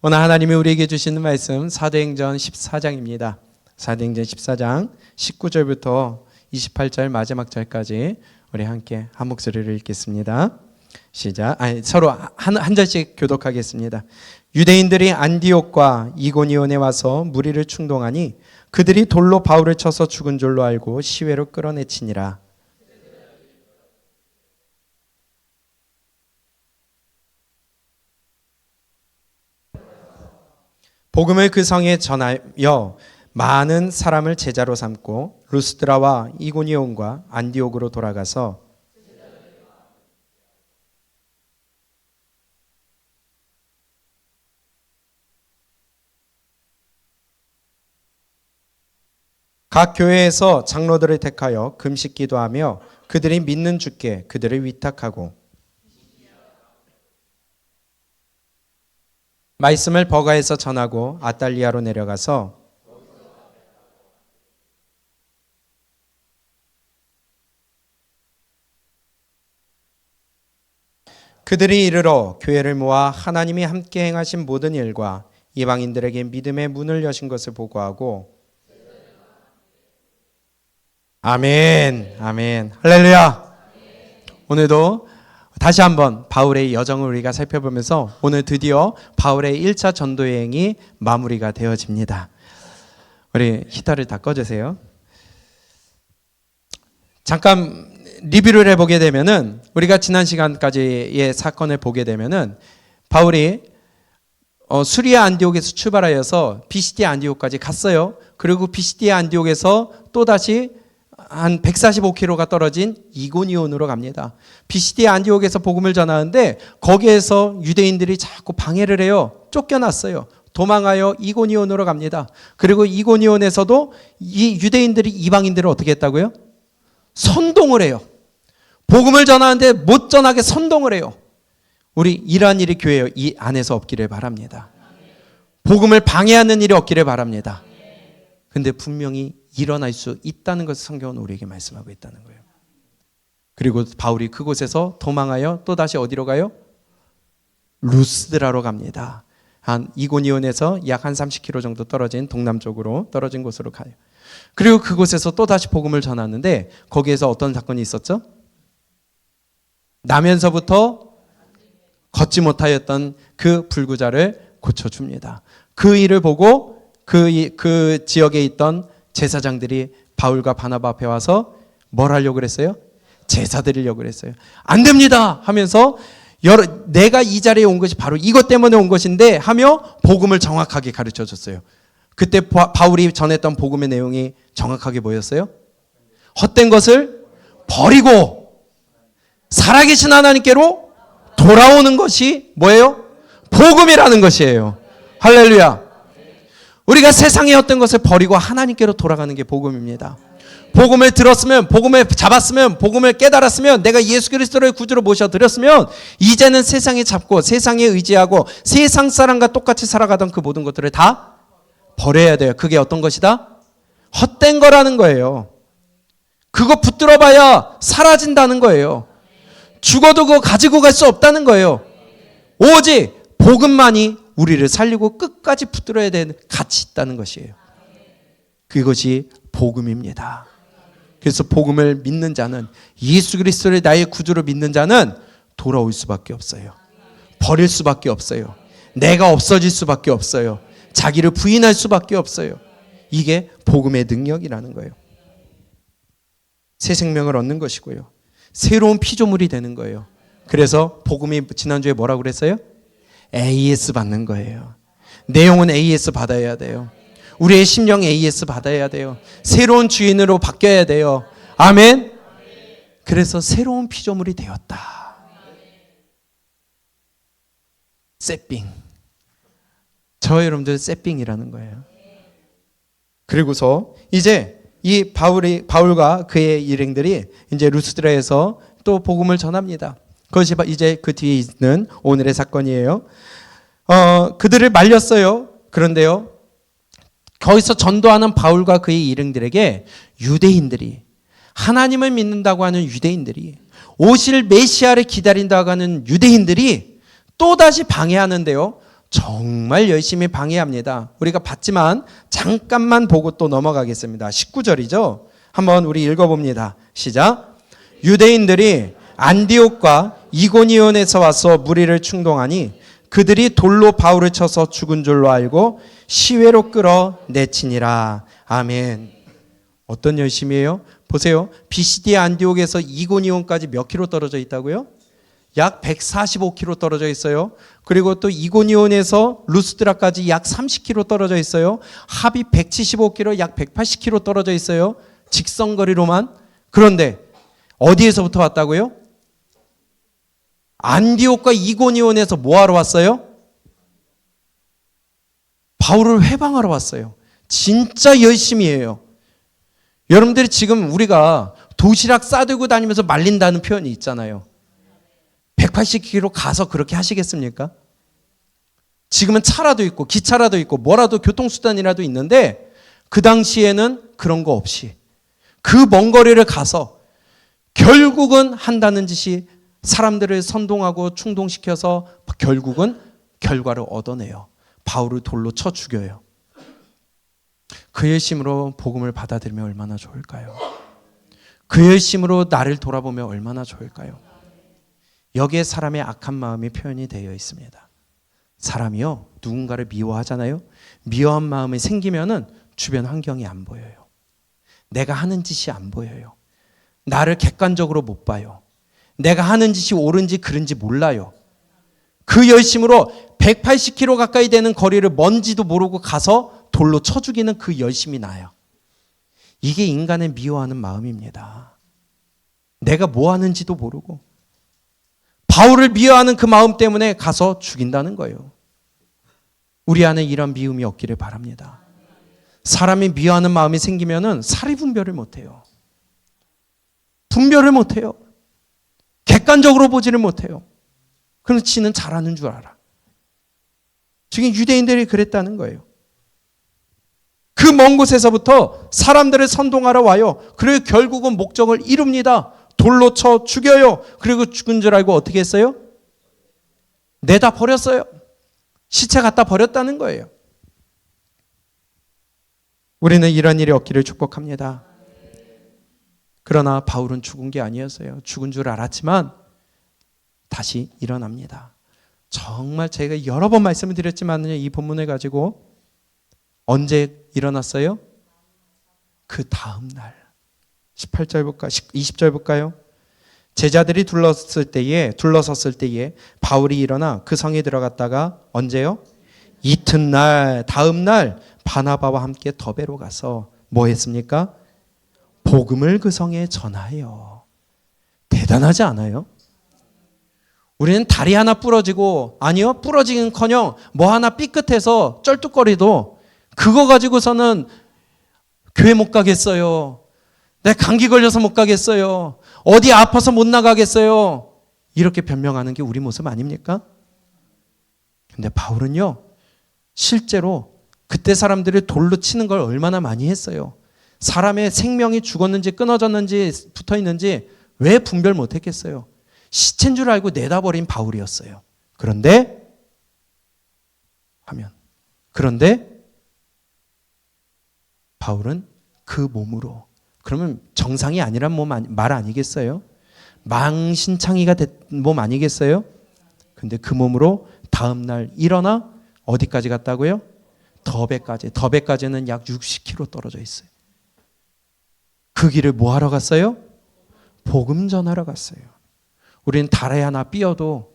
오늘 하나님이 우리에게 주시는 말씀 사도행전 14장입니다. 사도행전 14장 19절부터 28절 마지막 절까지 우리 함께 한 목소리를 읽겠습니다. 시작. 서로 한 절씩 교독하겠습니다. 유대인들이 안디옥과 이고니온에 와서 무리를 충동하니 그들이 돌로 바울을 쳐서 죽은 줄로 알고 시외로 끌어내치니라. 복음을 그 성에 전하여 많은 사람을 제자로 삼고 루스드라와 이고니온과 안디옥으로 돌아가서 각 교회에서 장로들을 택하여 금식 기도하며 그들이 믿는 주께 그들을 위탁하고 말씀을 버가에서 전하고 아달리아로 내려가서 그들이 이르러 교회를 모아 하나님이 함께 행하신 모든 일과 이방인들에게 믿음의 문을 여신 것을 보고하고 아멘, 아멘, 할렐루야. 오늘도 다시 한번 바울의 여정을 우리가 살펴보면서 오늘 드디어 바울의 1차 전도 여행이 마무리가 되어집니다. 우리 히터를 다 꺼주세요. 잠깐 리뷰를 해보게 되면은 우리가 지난 시간까지의 사건을 보게 되면은 바울이 수리아 안디옥에서 출발하여서 비시디아 안디옥까지 갔어요. 그리고 비시디아 안디옥에서 또다시 한 145km가 떨어진 이고니온으로 갑니다. 비시디아 안디옥에서 복음을 전하는데 거기에서 유대인들이 자꾸 방해를 해요. 쫓겨났어요. 도망하여 이고니온으로 갑니다. 그리고 이고니온에서도 이 유대인들이 이방인들을 어떻게 했다고요? 선동을 해요. 복음을 전하는데 못 전하게 선동을 해요. 우리 이러한 일이 교회 이 안에서 없기를 바랍니다. 복음을 방해하는 일이 없기를 바랍니다. 근데 분명히 일어날 수 있다는 것을 성경은 우리에게 말씀하고 있다는 거예요. 그리고 바울이 그곳에서 도망하여 또다시 어디로 가요? 루스드라로 갑니다. 한 이고니온에서 약 한 30km 정도 떨어진 동남쪽으로 떨어진 곳으로 가요. 그리고 그곳에서 또다시 복음을 전하는데 거기에서 어떤 사건이 있었죠? 나면서부터 걷지 못하였던 그 불구자를 고쳐줍니다. 그 일을 보고 그 지역에 있던 제사장들이 바울과 바나바 앞에 와서 뭘 하려고 그랬어요? 제사 드리려고 그랬어요. 안 됩니다 하면서 내가 이 자리에 온 것이 바로 이것 때문에 온 것인데 하며 복음을 정확하게 가르쳐 줬어요. 그때 바울이 전했던 복음의 내용이 정확하게 뭐였어요? 헛된 것을 버리고 살아계신 하나님께로 돌아오는 것이 뭐예요? 복음이라는 것이에요. 할렐루야. 우리가 세상의 어떤 것을 버리고 하나님께로 돌아가는 게 복음입니다. 복음을 들었으면, 복음을 잡았으면, 복음을 깨달았으면, 내가 예수 그리스도를 구주로 모셔드렸으면 이제는 세상에 잡고 세상에 의지하고 세상 사람과 똑같이 살아가던 그 모든 것들을 다 버려야 돼요. 그게 어떤 것이다? 헛된 거라는 거예요. 그거 붙들어봐야 사라진다는 거예요. 죽어도 그거 가지고 갈 수 없다는 거예요. 오직 복음만이 우리를 살리고 끝까지 붙들어야 되는 가치 있다는 것이에요. 그것이 복음입니다. 그래서 복음을 믿는 자는, 예수 그리스도를 나의 구주로 믿는 자는 돌아올 수밖에 없어요. 버릴 수밖에 없어요. 내가 없어질 수밖에 없어요. 자기를 부인할 수밖에 없어요. 이게 복음의 능력이라는 거예요. 새 생명을 얻는 것이고요. 새로운 피조물이 되는 거예요. 그래서 복음이 지난주에 뭐라고 그랬어요? AS 받는 거예요. 내용은 AS 받아야 돼요. 우리의 심령 AS 받아야 돼요. 새로운 주인으로 바뀌어야 돼요. 아멘. 그래서 새로운 피조물이 되었다. 세핑. 저 여러분들 세핑이라는 거예요. 그리고서 이제 이 바울과 그의 일행들이 이제 루스드라에서 또 복음을 전합니다. 그것이 이제 그 뒤에 있는 오늘의 사건이에요. 그들을 말렸어요. 그런데요, 거기서 전도하는 바울과 그의 일행들에게 유대인들이, 하나님을 믿는다고 하는 유대인들이, 오실 메시아를 기다린다고 하는 유대인들이 또다시 방해하는데요. 정말 열심히 방해합니다. 우리가 봤지만 잠깐만 보고 또 넘어가겠습니다. 19절이죠. 한번 우리 읽어봅니다. 시작. 유대인들이 안디옥과 이고니온에서 와서 무리를 충동하니 그들이 돌로 바울을 쳐서 죽은 줄로 알고 시외로 끌어내치니라. 아멘. 어떤 열심이에요? 보세요. 비시디아 안디옥에서 이고니온까지 몇 킬로 떨어져 있다고요? 약 145km 떨어져 있어요. 그리고 또 이고니온에서 루스드라까지 약 30km 떨어져 있어요. 합이 175km, 약 180km 떨어져 있어요. 직선거리로만. 그런데 어디에서부터 왔다고요? 안디옥과 이고니온에서 뭐하러 왔어요? 바울을 회방하러 왔어요. 진짜 열심히 해요. 여러분들이 지금 우리가 도시락 싸들고 다니면서 말린다는 표현이 있잖아요. 180km 가서 그렇게 하시겠습니까? 지금은 차라도 있고 기차라도 있고 뭐라도 교통수단이라도 있는데 그 당시에는 그런 거 없이 그 먼 거리를 가서 결국은 한다는 짓이 사람들을 선동하고 충동시켜서 결국은 결과를 얻어내요. 바울을 돌로 쳐 죽여요. 그 열심으로 복음을 받아들이면 얼마나 좋을까요? 그 열심으로 나를 돌아보면 얼마나 좋을까요? 여기에 사람의 악한 마음이 표현이 되어 있습니다. 사람이요, 누군가를 미워하잖아요. 미워한 마음이 생기면은 주변 환경이 안 보여요. 내가 하는 짓이 안 보여요. 나를 객관적으로 못 봐요. 내가 하는 짓이 옳은지 그른지 몰라요. 그 열심으로 180km 가까이 되는 거리를 뭔지도 모르고 가서 돌로 쳐 죽이는 그 열심이 나요. 이게 인간의 미워하는 마음입니다. 내가 뭐 하는지도 모르고 바울을 미워하는 그 마음 때문에 가서 죽인다는 거예요. 우리 안에 이런 미움이 없기를 바랍니다. 사람이 미워하는 마음이 생기면은 사리 분별을 못해요. 분별을 못해요. 객관적으로 보지를 못해요. 그럼 지는 잘하는 줄 알아. 지금 유대인들이 그랬다는 거예요. 그 먼 곳에서부터 사람들을 선동하러 와요. 그리고 결국은 목적을 이룹니다. 돌로 쳐 죽여요. 그리고 죽은 줄 알고 어떻게 했어요? 내다 버렸어요. 시체 갖다 버렸다는 거예요. 우리는 이런 일이 없기를 축복합니다. 그러나 바울은 죽은 게 아니었어요. 죽은 줄 알았지만 다시 일어납니다. 정말 제가 여러 번 말씀을 드렸지만 이 본문을 가지고 언제 일어났어요? 그 다음 날. 18절 볼까? 20절 볼까요? 제자들이 둘러섰을 때에 바울이 일어나 그 성에 들어갔다가 언제요? 이튿날, 다음 날 바나바와 함께 더베로 가서 뭐 했습니까? 복음을 그 성에 전하여. 대단하지 않아요? 우리는 다리 하나 부러지고, 아니요, 부러지긴커녕 뭐 하나 삐끗해서 쩔뚝거리도 그거 가지고서는 교회 못 가겠어요. 내 감기 걸려서 못 가겠어요. 어디 아파서 못 나가겠어요. 이렇게 변명하는 게 우리 모습 아닙니까? 근데 바울은요, 실제로 그때 사람들이 돌로 치는 걸 얼마나 많이 했어요. 사람의 생명이 죽었는지 끊어졌는지 붙어있는지 왜 분별 못했겠어요. 시체인 줄 알고 내다버린 바울이었어요. 그런데 바울은 그 몸으로, 그러면 정상이 아니란 말 아니겠어요? 망신창이가 된 몸 아니겠어요? 근데 그 몸으로 다음 날 일어나 어디까지 갔다고요? 더베까지. 더베까지는 약 60km 떨어져 있어요. 그 길을 뭐 하러 갔어요? 복음 전하러 갔어요. 우리는 다리 하나 삐어도,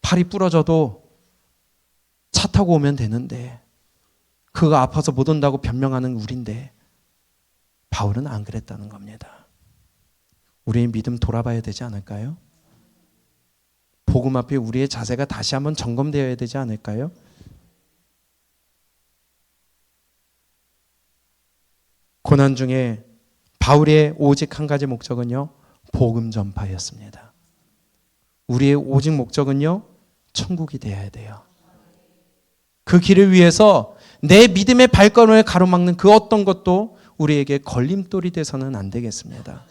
팔이 부러져도 차 타고 오면 되는데, 그거 아파서 못 온다고 변명하는 우리인데 바울은 안 그랬다는 겁니다. 우리의 믿음 돌아봐야 되지 않을까요? 복음 앞에 우리의 자세가 다시 한번 점검되어야 되지 않을까요? 고난 중에 바울의 오직 한 가지 목적은요, 복음 전파였습니다. 우리의 오직 목적은요, 천국이 되어야 돼요. 그 길을 위해서 내 믿음의 발걸음을 가로막는 그 어떤 것도 우리에게 걸림돌이 돼서는 안 되겠습니다.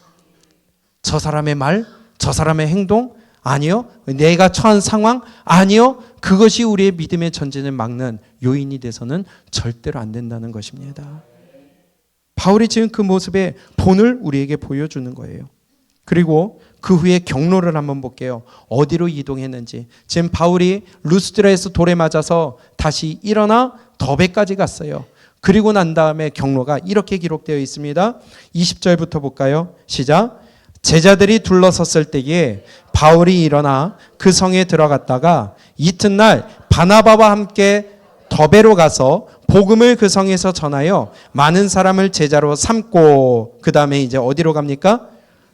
저 사람의 말, 저 사람의 행동, 아니요. 내가 처한 상황, 아니요. 그것이 우리의 믿음의 전진을 막는 요인이 돼서는 절대로 안 된다는 것입니다. 바울이 지금 그 모습의 본을 우리에게 보여주는 거예요. 그리고 그 후에 경로를 한번 볼게요. 어디로 이동했는지. 지금 바울이 루스드라에서 돌에 맞아서 다시 일어나 더베까지 갔어요. 그리고 난 다음에 경로가 이렇게 기록되어 있습니다. 20절부터 볼까요? 시작. 제자들이 둘러섰을 때에 바울이 일어나 그 성에 들어갔다가 이튿날 바나바와 함께 더베로 가서 복음을 그 성에서 전하여 많은 사람을 제자로 삼고, 그 다음에 이제 어디로 갑니까?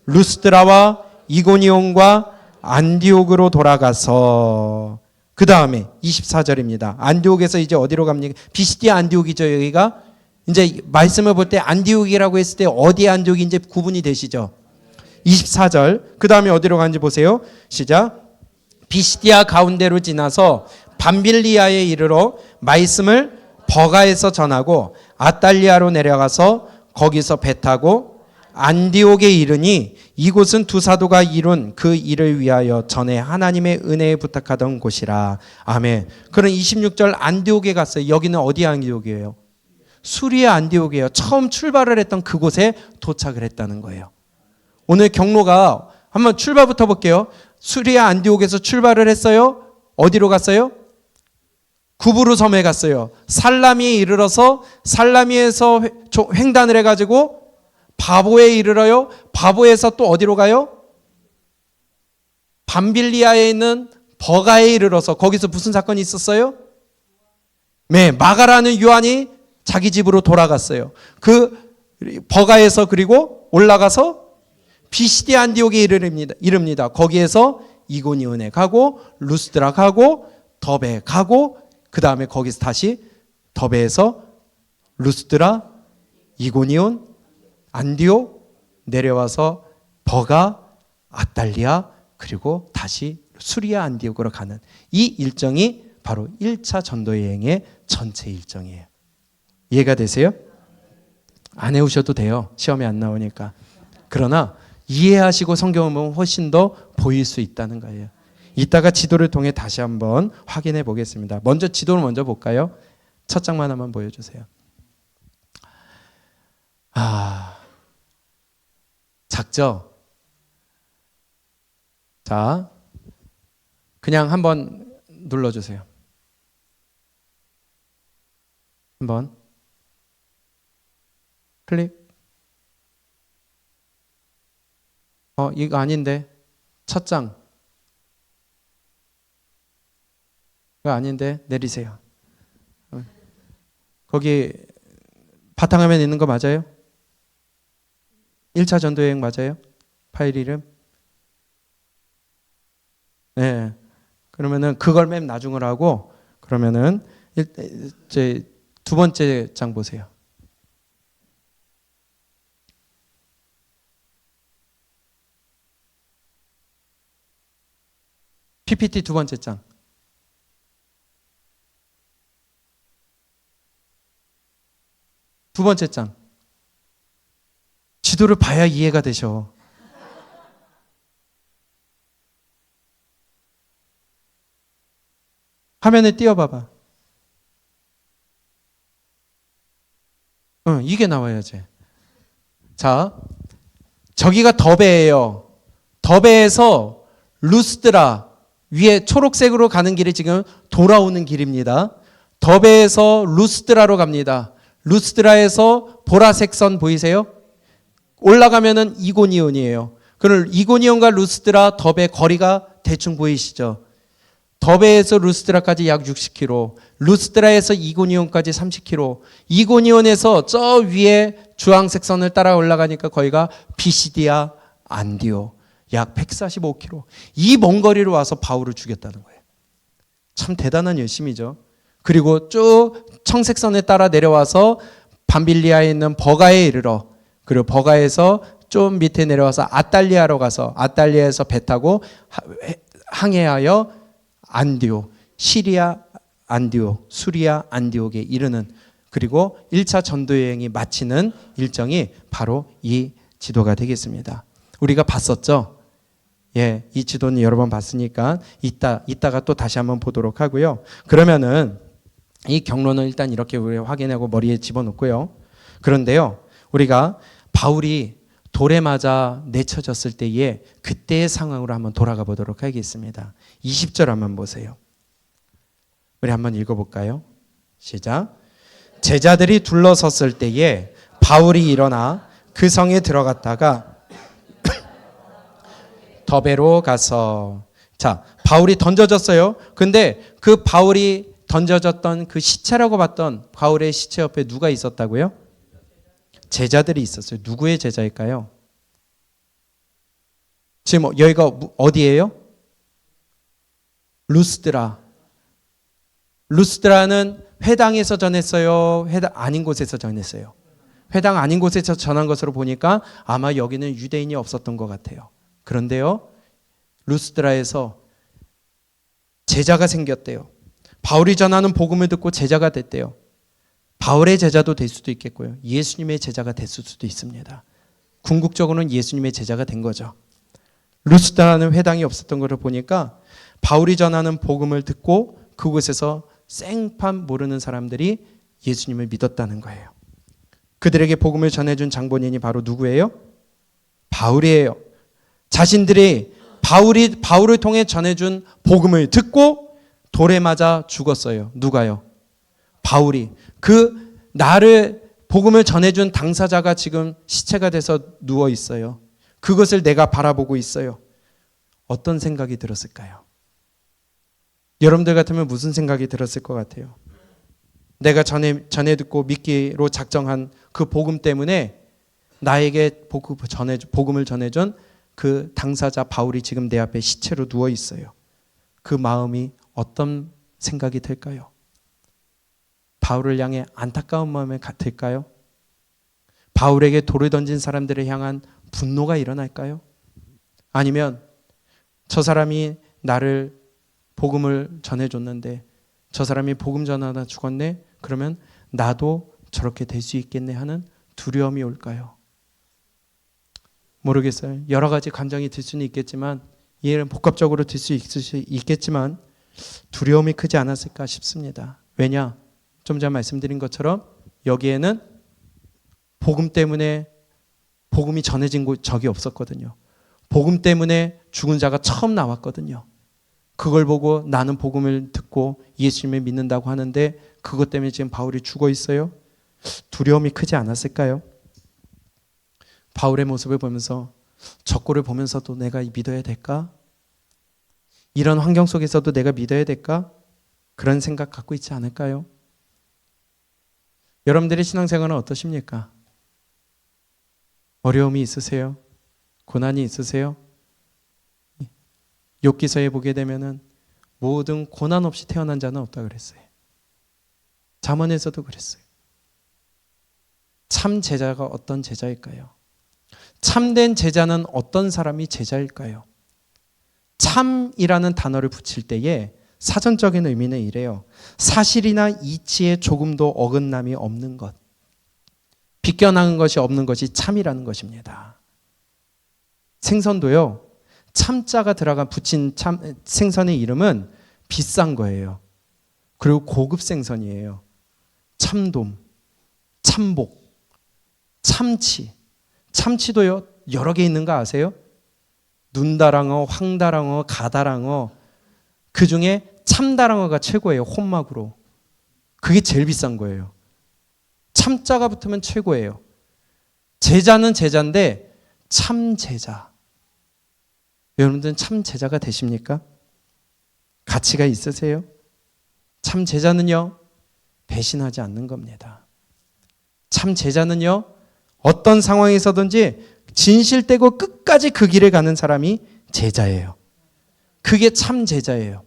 루스드라와 이고니온과 안디옥으로 돌아가서, 그 다음에 24절입니다. 안디옥에서 이제 어디로 갑니까? 비시디아 안디옥이죠. 여기가 이제 말씀을 볼 때 안디옥이라고 했을 때 어디 안디옥인지 구분이 되시죠? 24절. 그 다음에 어디로 가는지 보세요. 시작. 비시디아 가운데로 지나서 밤빌리아에 이르러 말씀을 버가에서 전하고 아달리아로 내려가서 거기서 배 타고 안디옥에 이르니 이곳은 두 사도가 이룬 그 일을 위하여 전에 하나님의 은혜에 부탁하던 곳이라. 아멘. 그럼 26절 안디옥에 갔어요. 여기는 어디 안디옥이에요? 수리아 안디옥이에요. 처음 출발을 했던 그곳에 도착을 했다는 거예요. 오늘 경로가 한번 출발부터 볼게요. 수리아 안디옥에서 출발을 했어요. 어디로 갔어요? 구브루 섬에 갔어요. 살라미에 이르러서 살라미에서 횡단을 해가지고 바보에 이르러요. 바보에서 또 어디로 가요? 밤빌리아에 있는 버가에 이르러서 거기서 무슨 사건이 있었어요? 네, 마가라는 요한이 자기 집으로 돌아갔어요. 그 버가에서 그리고 올라가서 비시디아 안디옥에 이릅니다. 거기에서 이고니온에 가고 루스드라 가고 더베 가고 그 다음에 거기서 다시 더베에서 루스드라, 이고니온, 안디옥 내려와서 버가, 아달리아 그리고 다시 수리아 안디옥으로 가는 이 일정이 바로 1차 전도 여행의 전체 일정이에요. 이해가 되세요? 안 해오셔도 돼요. 시험에 안 나오니까. 그러나 이해하시고 성경을 보면 훨씬 더 보일 수 있다는 거예요. 이따가 지도를 통해 다시 한번 확인해 보겠습니다. 먼저 지도를 먼저 볼까요? 첫 장만 한번 보여주세요. 작죠? 자, 그냥 한번 눌러주세요. 한번 클릭. 이거 아닌데. 첫 장. 이거 아닌데. 내리세요. 거기 바탕화면에 있는 거 맞아요? 1차 전도여행 맞아요? 파일 이름? 네. 그러면은 그걸 맨 나중으로 하고, 그러면은 이제 두 번째 장 보세요. PPT 두 번째 장. 두 번째 장. 지도를 봐야 이해가 되셔. 화면에 띄워봐봐. 이게 나와야지. 자, 저기가 더베예요. 더베에서 루스드라 위에 초록색으로 가는 길이 지금 돌아오는 길입니다. 더베에서 루스드라로 갑니다. 루스드라에서 보라색 선 보이세요? 올라가면은 이고니온이에요. 그럼 이고니온과 루스드라, 더베 거리가 대충 보이시죠? 더베에서 루스드라까지 약 60km, 루스드라에서 이고니온까지 30km, 이고니온에서 저 위에 주황색 선을 따라 올라가니까 거기가 비시디아 안디옥 약 145km. 이 먼 거리로 와서 바울을 죽였다는 거예요. 참 대단한 열심이죠. 그리고 쭉 청색선에 따라 내려와서 밤빌리아에 있는 버가에 이르러, 그리고 버가에서 좀 밑에 내려와서 아달리아로 가서 아달리아에서 배 타고 항해하여 안디옥, 시리아 안디옥, 수리아 안디옥에 이르는, 그리고 1차 전도여행이 마치는 일정이 바로 이 지도가 되겠습니다. 우리가 봤었죠? 이 지도는 여러 번 봤으니까 이따가 또 다시 한번 보도록 하고요. 그러면은 이 경로는 일단 이렇게 우리 확인하고 머리에 집어넣고요. 그런데요, 우리가 바울이 돌에 맞아 내쳐졌을 때에 그때의 상황으로 한번 돌아가 보도록 하겠습니다. 20절 한번 보세요. 우리 한번 읽어볼까요? 시작. 제자들이 둘러섰을 때에 바울이 일어나 그 성에 들어갔다가 더베로 가서, 자, 바울이 던져졌어요. 근데 그 바울이 던져졌던 그 시체라고 봤던 바울의 시체 옆에 누가 있었다고요? 제자들이 있었어요. 누구의 제자일까요? 지금 여기가 어디예요? 루스드라. 루스드라는 회당에서 전했어요? 회당 아닌 곳에서 전했어요? 회당 아닌 곳에서 전한 것으로 보니까 아마 여기는 유대인이 없었던 것 같아요. 그런데요, 루스드라에서 제자가 생겼대요. 바울이 전하는 복음을 듣고 제자가 됐대요. 바울의 제자도 될 수도 있겠고요. 예수님의 제자가 됐을 수도 있습니다. 궁극적으로는 예수님의 제자가 된 거죠. 루스드라는 회당이 없었던 것을 보니까 바울이 전하는 복음을 듣고 그곳에서 생판 모르는 사람들이 예수님을 믿었다는 거예요. 그들에게 복음을 전해준 장본인이 바로 누구예요? 바울이에요. 자신들이 바울을 통해 전해준 복음을 듣고 돌에 맞아 죽었어요. 누가요? 바울이. 그 나를 복음을 전해준 당사자가 지금 시체가 돼서 누워 있어요. 그것을 내가 바라보고 있어요. 어떤 생각이 들었을까요? 여러분들 같으면 무슨 생각이 들었을 것 같아요? 내가 전에 듣고 믿기로 작정한 그 복음 때문에 나에게 복음을 전해준 그 당사자 바울이 지금 내 앞에 시체로 누워 있어요. 그 마음이 어떤 생각이 들까요? 바울을 향해 안타까운 마음이 들까요? 바울에게 돌을 던진 사람들을 향한 분노가 일어날까요? 아니면 저 사람이 나를 복음을 전해줬는데 저 사람이 복음 전하다 죽었네? 그러면 나도 저렇게 될 수 있겠네 하는 두려움이 올까요? 모르겠어요. 여러 가지 감정이 들 수는 있겠지만, 이해는 복합적으로 들 수 있겠지만 두려움이 크지 않았을까 싶습니다. 왜냐? 좀 전에 말씀드린 것처럼 여기에는 복음 때문에 복음이 전해진 적이 없었거든요. 복음 때문에 죽은 자가 처음 나왔거든요. 그걸 보고 나는 복음을 듣고 예수님을 믿는다고 하는데 그것 때문에 지금 바울이 죽어 있어요. 두려움이 크지 않았을까요? 바울의 모습을 보면서 저 꼴을 보면서도 내가 믿어야 될까? 이런 환경 속에서도 내가 믿어야 될까? 그런 생각 갖고 있지 않을까요? 여러분들의 신앙생활은 어떠십니까? 어려움이 있으세요? 고난이 있으세요? 욥기서에 보게 되면은 모든 고난 없이 태어난 자는 없다 그랬어요. 잠언에서도 그랬어요. 참 제자가 어떤 제자일까요? 참된 제자는 어떤 사람이 제자일까요? 참이라는 단어를 붙일 때에 사전적인 의미는 이래요. 사실이나 이치에 조금도 어긋남이 없는 것. 비껴나는 것이 없는 것이 참이라는 것입니다. 생선도요. 참자가 붙인 생선의 이름은 비싼 거예요. 그리고 고급 생선이에요. 참돔, 참복, 참치. 참치도요, 여러 개 있는 거 아세요? 눈다랑어, 황다랑어, 가다랑어. 그 중에 참다랑어가 최고예요. 혼막으로. 그게 제일 비싼 거예요. 참자가 붙으면 최고예요. 제자는 제자인데 참 제자. 여러분들은 참 제자가 되십니까? 가치가 있으세요? 참 제자는요, 배신하지 않는 겁니다. 참 제자는요, 어떤 상황에서든지 진실되고 끝까지 그 길을 가는 사람이 제자예요. 그게 참 제자예요.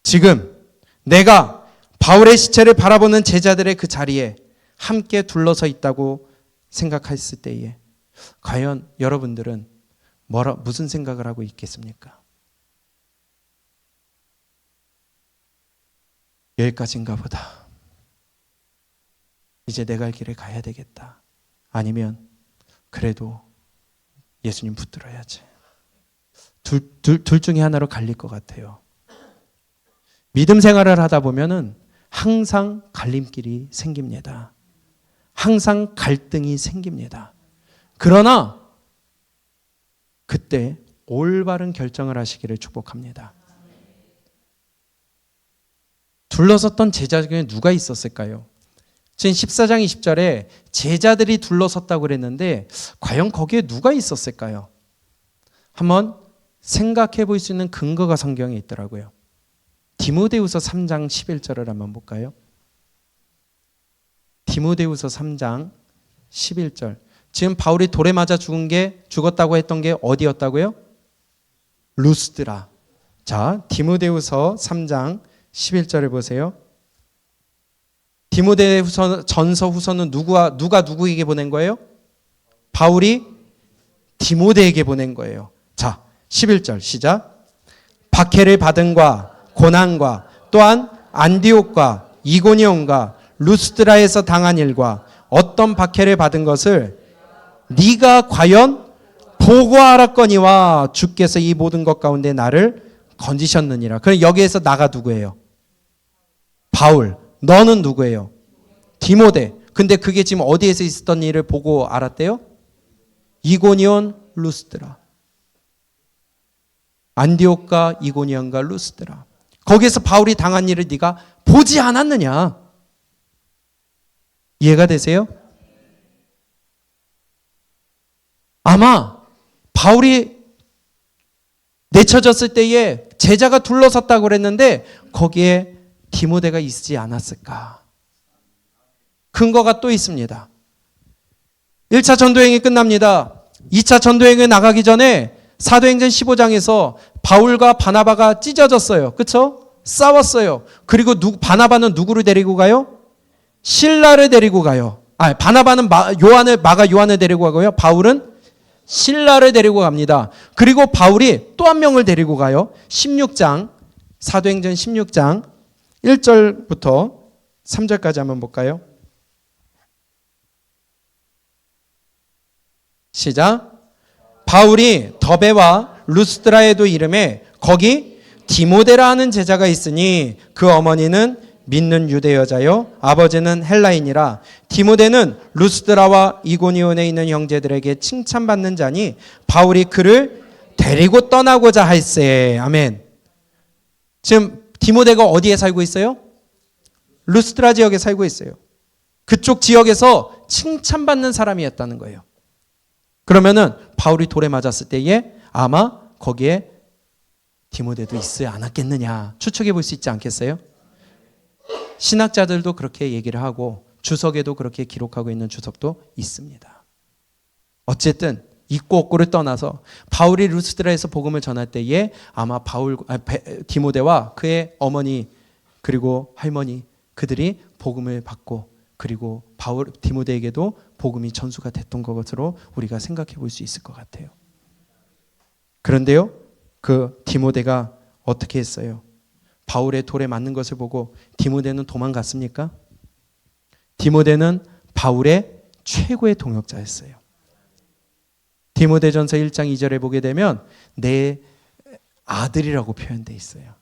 지금 내가 바울의 시체를 바라보는 제자들의 그 자리에 함께 둘러서 있다고 생각했을 때에 과연 여러분들은 무슨 생각을 하고 있겠습니까? 여기까지인가 보다. 이제 내 갈 길을 가야 되겠다. 아니면 그래도 예수님 붙들어야지. 둘 중에 하나로 갈릴 것 같아요. 믿음 생활을 하다 보면은 항상 갈림길이 생깁니다. 항상 갈등이 생깁니다. 그러나 그때 올바른 결정을 하시기를 축복합니다. 둘러섰던 제자 중에 누가 있었을까요? 지금 14장 20절에 제자들이 둘러섰다고 그랬는데 과연 거기에 누가 있었을까요? 한번 생각해 볼 수 있는 근거가 성경에 있더라고요. 디모데후서 3장 11절을 한번 볼까요? 디모데후서 3장 11절. 지금 바울이 돌에 맞아 죽었다고 했던 게 어디였다고요? 루스드라. 자, 디모데후서 3장 11절을 보세요. 디모데후서 전서 후서는 누가 누구에게 보낸 거예요? 바울이 디모데에게 보낸 거예요. 자, 11절 시작. 박해를 받은과 고난과 또한 안디옥과 이고니온과 루스드라에서 당한 일과 어떤 박해를 받은 것을 네가 과연 보고 알았거니와 주께서 이 모든 것 가운데 나를 건지셨느니라. 그럼 여기에서 나가 누구예요? 바울. 너는 누구예요? 디모데. 근데 그게 지금 어디에서 있었던 일을 보고 알았대요? 이고니온, 루스드라. 안디옥과 이고니온과 루스드라. 거기에서 바울이 당한 일을 네가 보지 않았느냐? 이해가 되세요? 아마 바울이 내쳐졌을 때에 제자가 둘러섰다고 그랬는데 거기에 디모데가 있지 않았을까? 근거가 또 있습니다. 1차 전도행이 끝납니다. 2차 전도행에 나가기 전에 사도행전 15장에서 바울과 바나바가 찢어졌어요. 그렇죠? 싸웠어요. 그리고 바나바는 누구를 데리고 가요? 실라를 데리고 가요. 바나바는 마가 요한을 데리고 가고요. 바울은 실라를 데리고 갑니다. 그리고 바울이 또 한 명을 데리고 가요. 16장, 사도행전 16장 1절부터 3절까지 한번 볼까요? 시작. 바울이 더베와 루스드라에도 이름에 거기 디모데라 하는 제자가 있으니 그 어머니는 믿는 유대 여자요 아버지는 헬라인이라. 디모데는 루스드라와 이고니온에 있는 형제들에게 칭찬받는 자니 바울이 그를 데리고 떠나고자 할세. 아멘. 지금 디모데가 어디에 살고 있어요? 루스드라 지역에 살고 있어요. 그쪽 지역에서 칭찬받는 사람이었다는 거예요. 그러면은 바울이 돌에 맞았을 때에 아마 거기에 디모데도 있지 않았겠느냐 추측해 볼 수 있지 않겠어요? 신학자들도 그렇게 얘기를 하고 주석에도 그렇게 기록하고 있는 주석도 있습니다. 어쨌든 있고 없고를 떠나서 바울이 루스드라에서 복음을 전할 때에 아마 디모데와 그의 어머니 그리고 할머니 그들이 복음을 받고 그리고 디모데에게도 복음이 전수가 됐던 것으로 우리가 생각해 볼 수 있을 것 같아요. 그런데요, 그 디모데가 어떻게 했어요? 바울의 돌에 맞는 것을 보고 디모데는 도망갔습니까? 디모데는 바울의 최고의 동역자였어요. 디모데전서 1장 2절에 보게 되면 내 아들이라고 표현되어 있어요.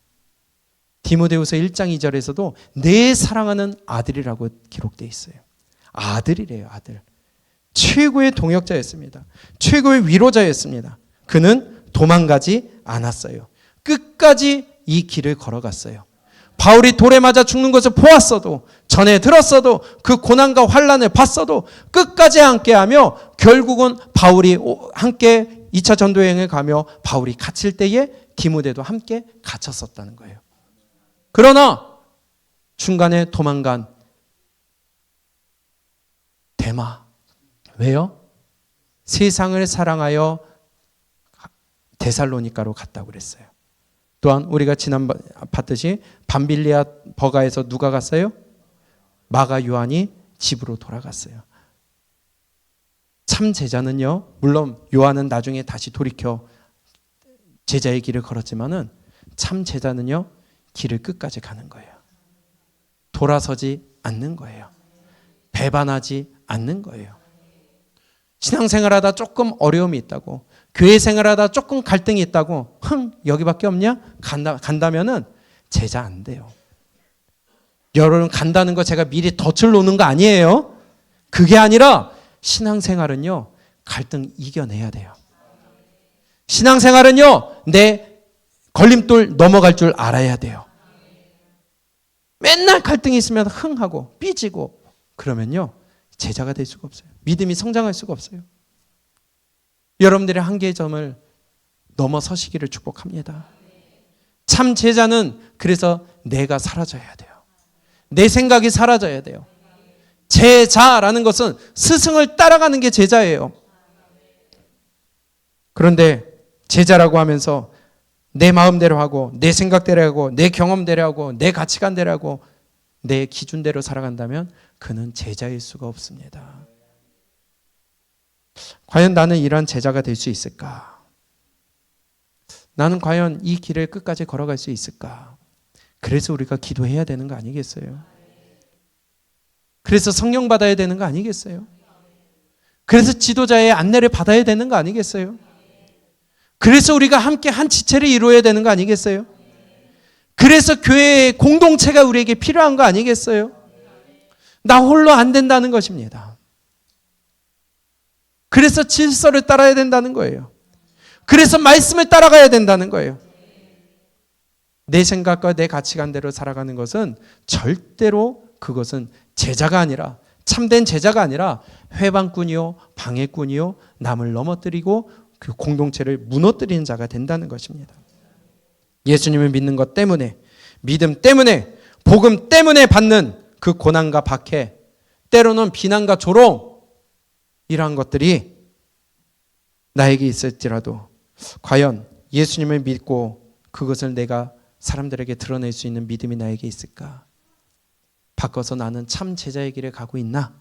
디모데후서 1장 2절에서도 내 사랑하는 아들이라고 기록되어 있어요. 아들이래요, 아들. 최고의 동역자였습니다. 최고의 위로자였습니다. 그는 도망가지 않았어요. 끝까지 이 길을 걸어갔어요. 바울이 돌에 맞아 죽는 것을 보았어도 전에 들었어도 그 고난과 환난을 봤어도 끝까지 함께하며 결국은 바울이 함께 2차 전도여행을 가며 바울이 갇힐 때에 디모데도 함께 갇혔었다는 거예요. 그러나 중간에 도망간 데마. 왜요? 세상을 사랑하여 데살로니가로 갔다고 그랬어요. 또한 우리가 지난번 봤듯이 밤빌리아 버가에서 누가 갔어요? 마가 요한이 집으로 돌아갔어요. 참 제자는요, 물론 요한은 나중에 다시 돌이켜 제자의 길을 걸었지만은 참 제자는요, 길을 끝까지 가는 거예요. 돌아서지 않는 거예요. 배반하지 않는 거예요. 신앙생활하다 조금 어려움이 있다고, 교회 생활하다 조금 갈등이 있다고, 여기밖에 없냐? 간다면은 제자 안 돼요. 여러분 간다는 거 제가 미리 덫을 놓는 거 아니에요. 그게 아니라 신앙생활은요, 갈등 이겨내야 돼요. 신앙생활은요, 내 걸림돌 넘어갈 줄 알아야 돼요. 맨날 갈등이 있으면 흥하고 삐지고 그러면요, 제자가 될 수가 없어요. 믿음이 성장할 수가 없어요. 여러분들의 한계의 점을 넘어서시기를 축복합니다. 참 제자는 그래서 내가 사라져야 돼요. 내 생각이 사라져야 돼요. 제자라는 것은 스승을 따라가는 게 제자예요. 그런데 제자라고 하면서 내 마음대로 하고 내 생각대로 하고 내 경험대로 하고 내 가치관대로 하고 내 기준대로 살아간다면 그는 제자일 수가 없습니다. 과연 나는 이러한 제자가 될 수 있을까? 나는 과연 이 길을 끝까지 걸어갈 수 있을까? 그래서 우리가 기도해야 되는 거 아니겠어요? 그래서 성령 받아야 되는 거 아니겠어요? 그래서 지도자의 안내를 받아야 되는 거 아니겠어요? 그래서 우리가 함께 한 지체를 이루어야 되는 거 아니겠어요? 그래서 교회의 공동체가 우리에게 필요한 거 아니겠어요? 나 홀로 안 된다는 것입니다. 그래서 질서를 따라야 된다는 거예요. 그래서 말씀을 따라가야 된다는 거예요. 내 생각과 내 가치관대로 살아가는 것은 절대로 그것은 제자가 아니라, 참된 제자가 아니라 회방꾼이요, 방해꾼이요, 남을 넘어뜨리고 그 공동체를 무너뜨리는 자가 된다는 것입니다. 예수님을 믿는 것 때문에, 믿음 때문에, 복음 때문에 받는 그 고난과 박해, 때로는 비난과 조롱, 이러한 것들이 나에게 있을지라도 과연 예수님을 믿고 그것을 내가 사람들에게 드러낼 수 있는 믿음이 나에게 있을까? 바꿔서 나는 참 제자의 길에 가고 있나?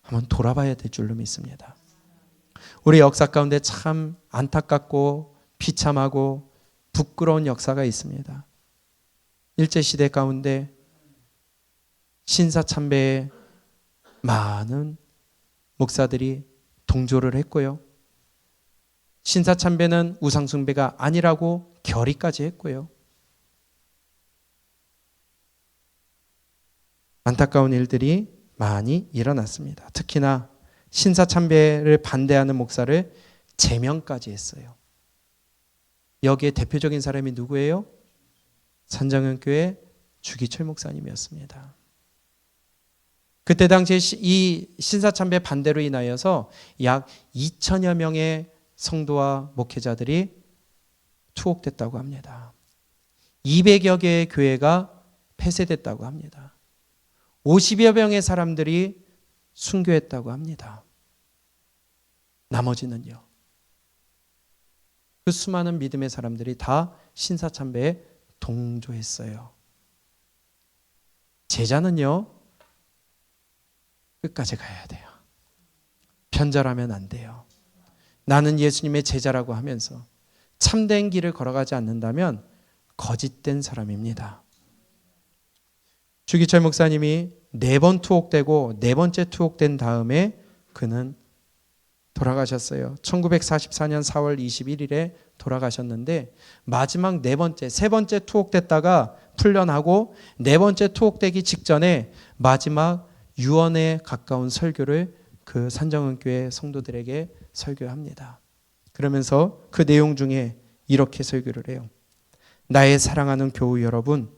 한번 돌아봐야 될 줄로 믿습니다. 우리 역사 가운데 참 안타깝고 비참하고 부끄러운 역사가 있습니다. 일제시대 가운데 신사참배에 많은 목사들이 동조를 했고요. 신사참배는 우상숭배가 아니라고 결의까지 했고요. 안타까운 일들이 많이 일어났습니다. 특히나 신사참배를 반대하는 목사를 제명까지 했어요. 여기에 대표적인 사람이 누구예요? 산정현교회 주기철 목사님이었습니다. 그때 당시에 이 신사참배 반대로 인하여서 약 2천여 명의 성도와 목회자들이 투옥됐다고 합니다. 200여 개의 교회가 폐쇄됐다고 합니다. 50여 명의 사람들이 순교했다고 합니다. 나머지는요, 그 수많은 믿음의 사람들이 다 신사참배에 동조했어요. 제자는요, 끝까지 가야 돼요. 편절하면 안 돼요. 나는 예수님의 제자라고 하면서 참된 길을 걸어가지 않는다면 거짓된 사람입니다. 주기철 목사님이 4번 투옥되고 4번째 투옥된 다음에 그는 돌아가셨어요. 1944년 4월 21일에 돌아가셨는데 마지막 4번째, 3번째 투옥됐다가 풀려나고 4번째 투옥되기 직전에 마지막 유언에 가까운 설교를 그 산정은교회 성도들에게 설교합니다. 그러면서 그 내용 중에 이렇게 설교를 해요. 나의 사랑하는 교우 여러분,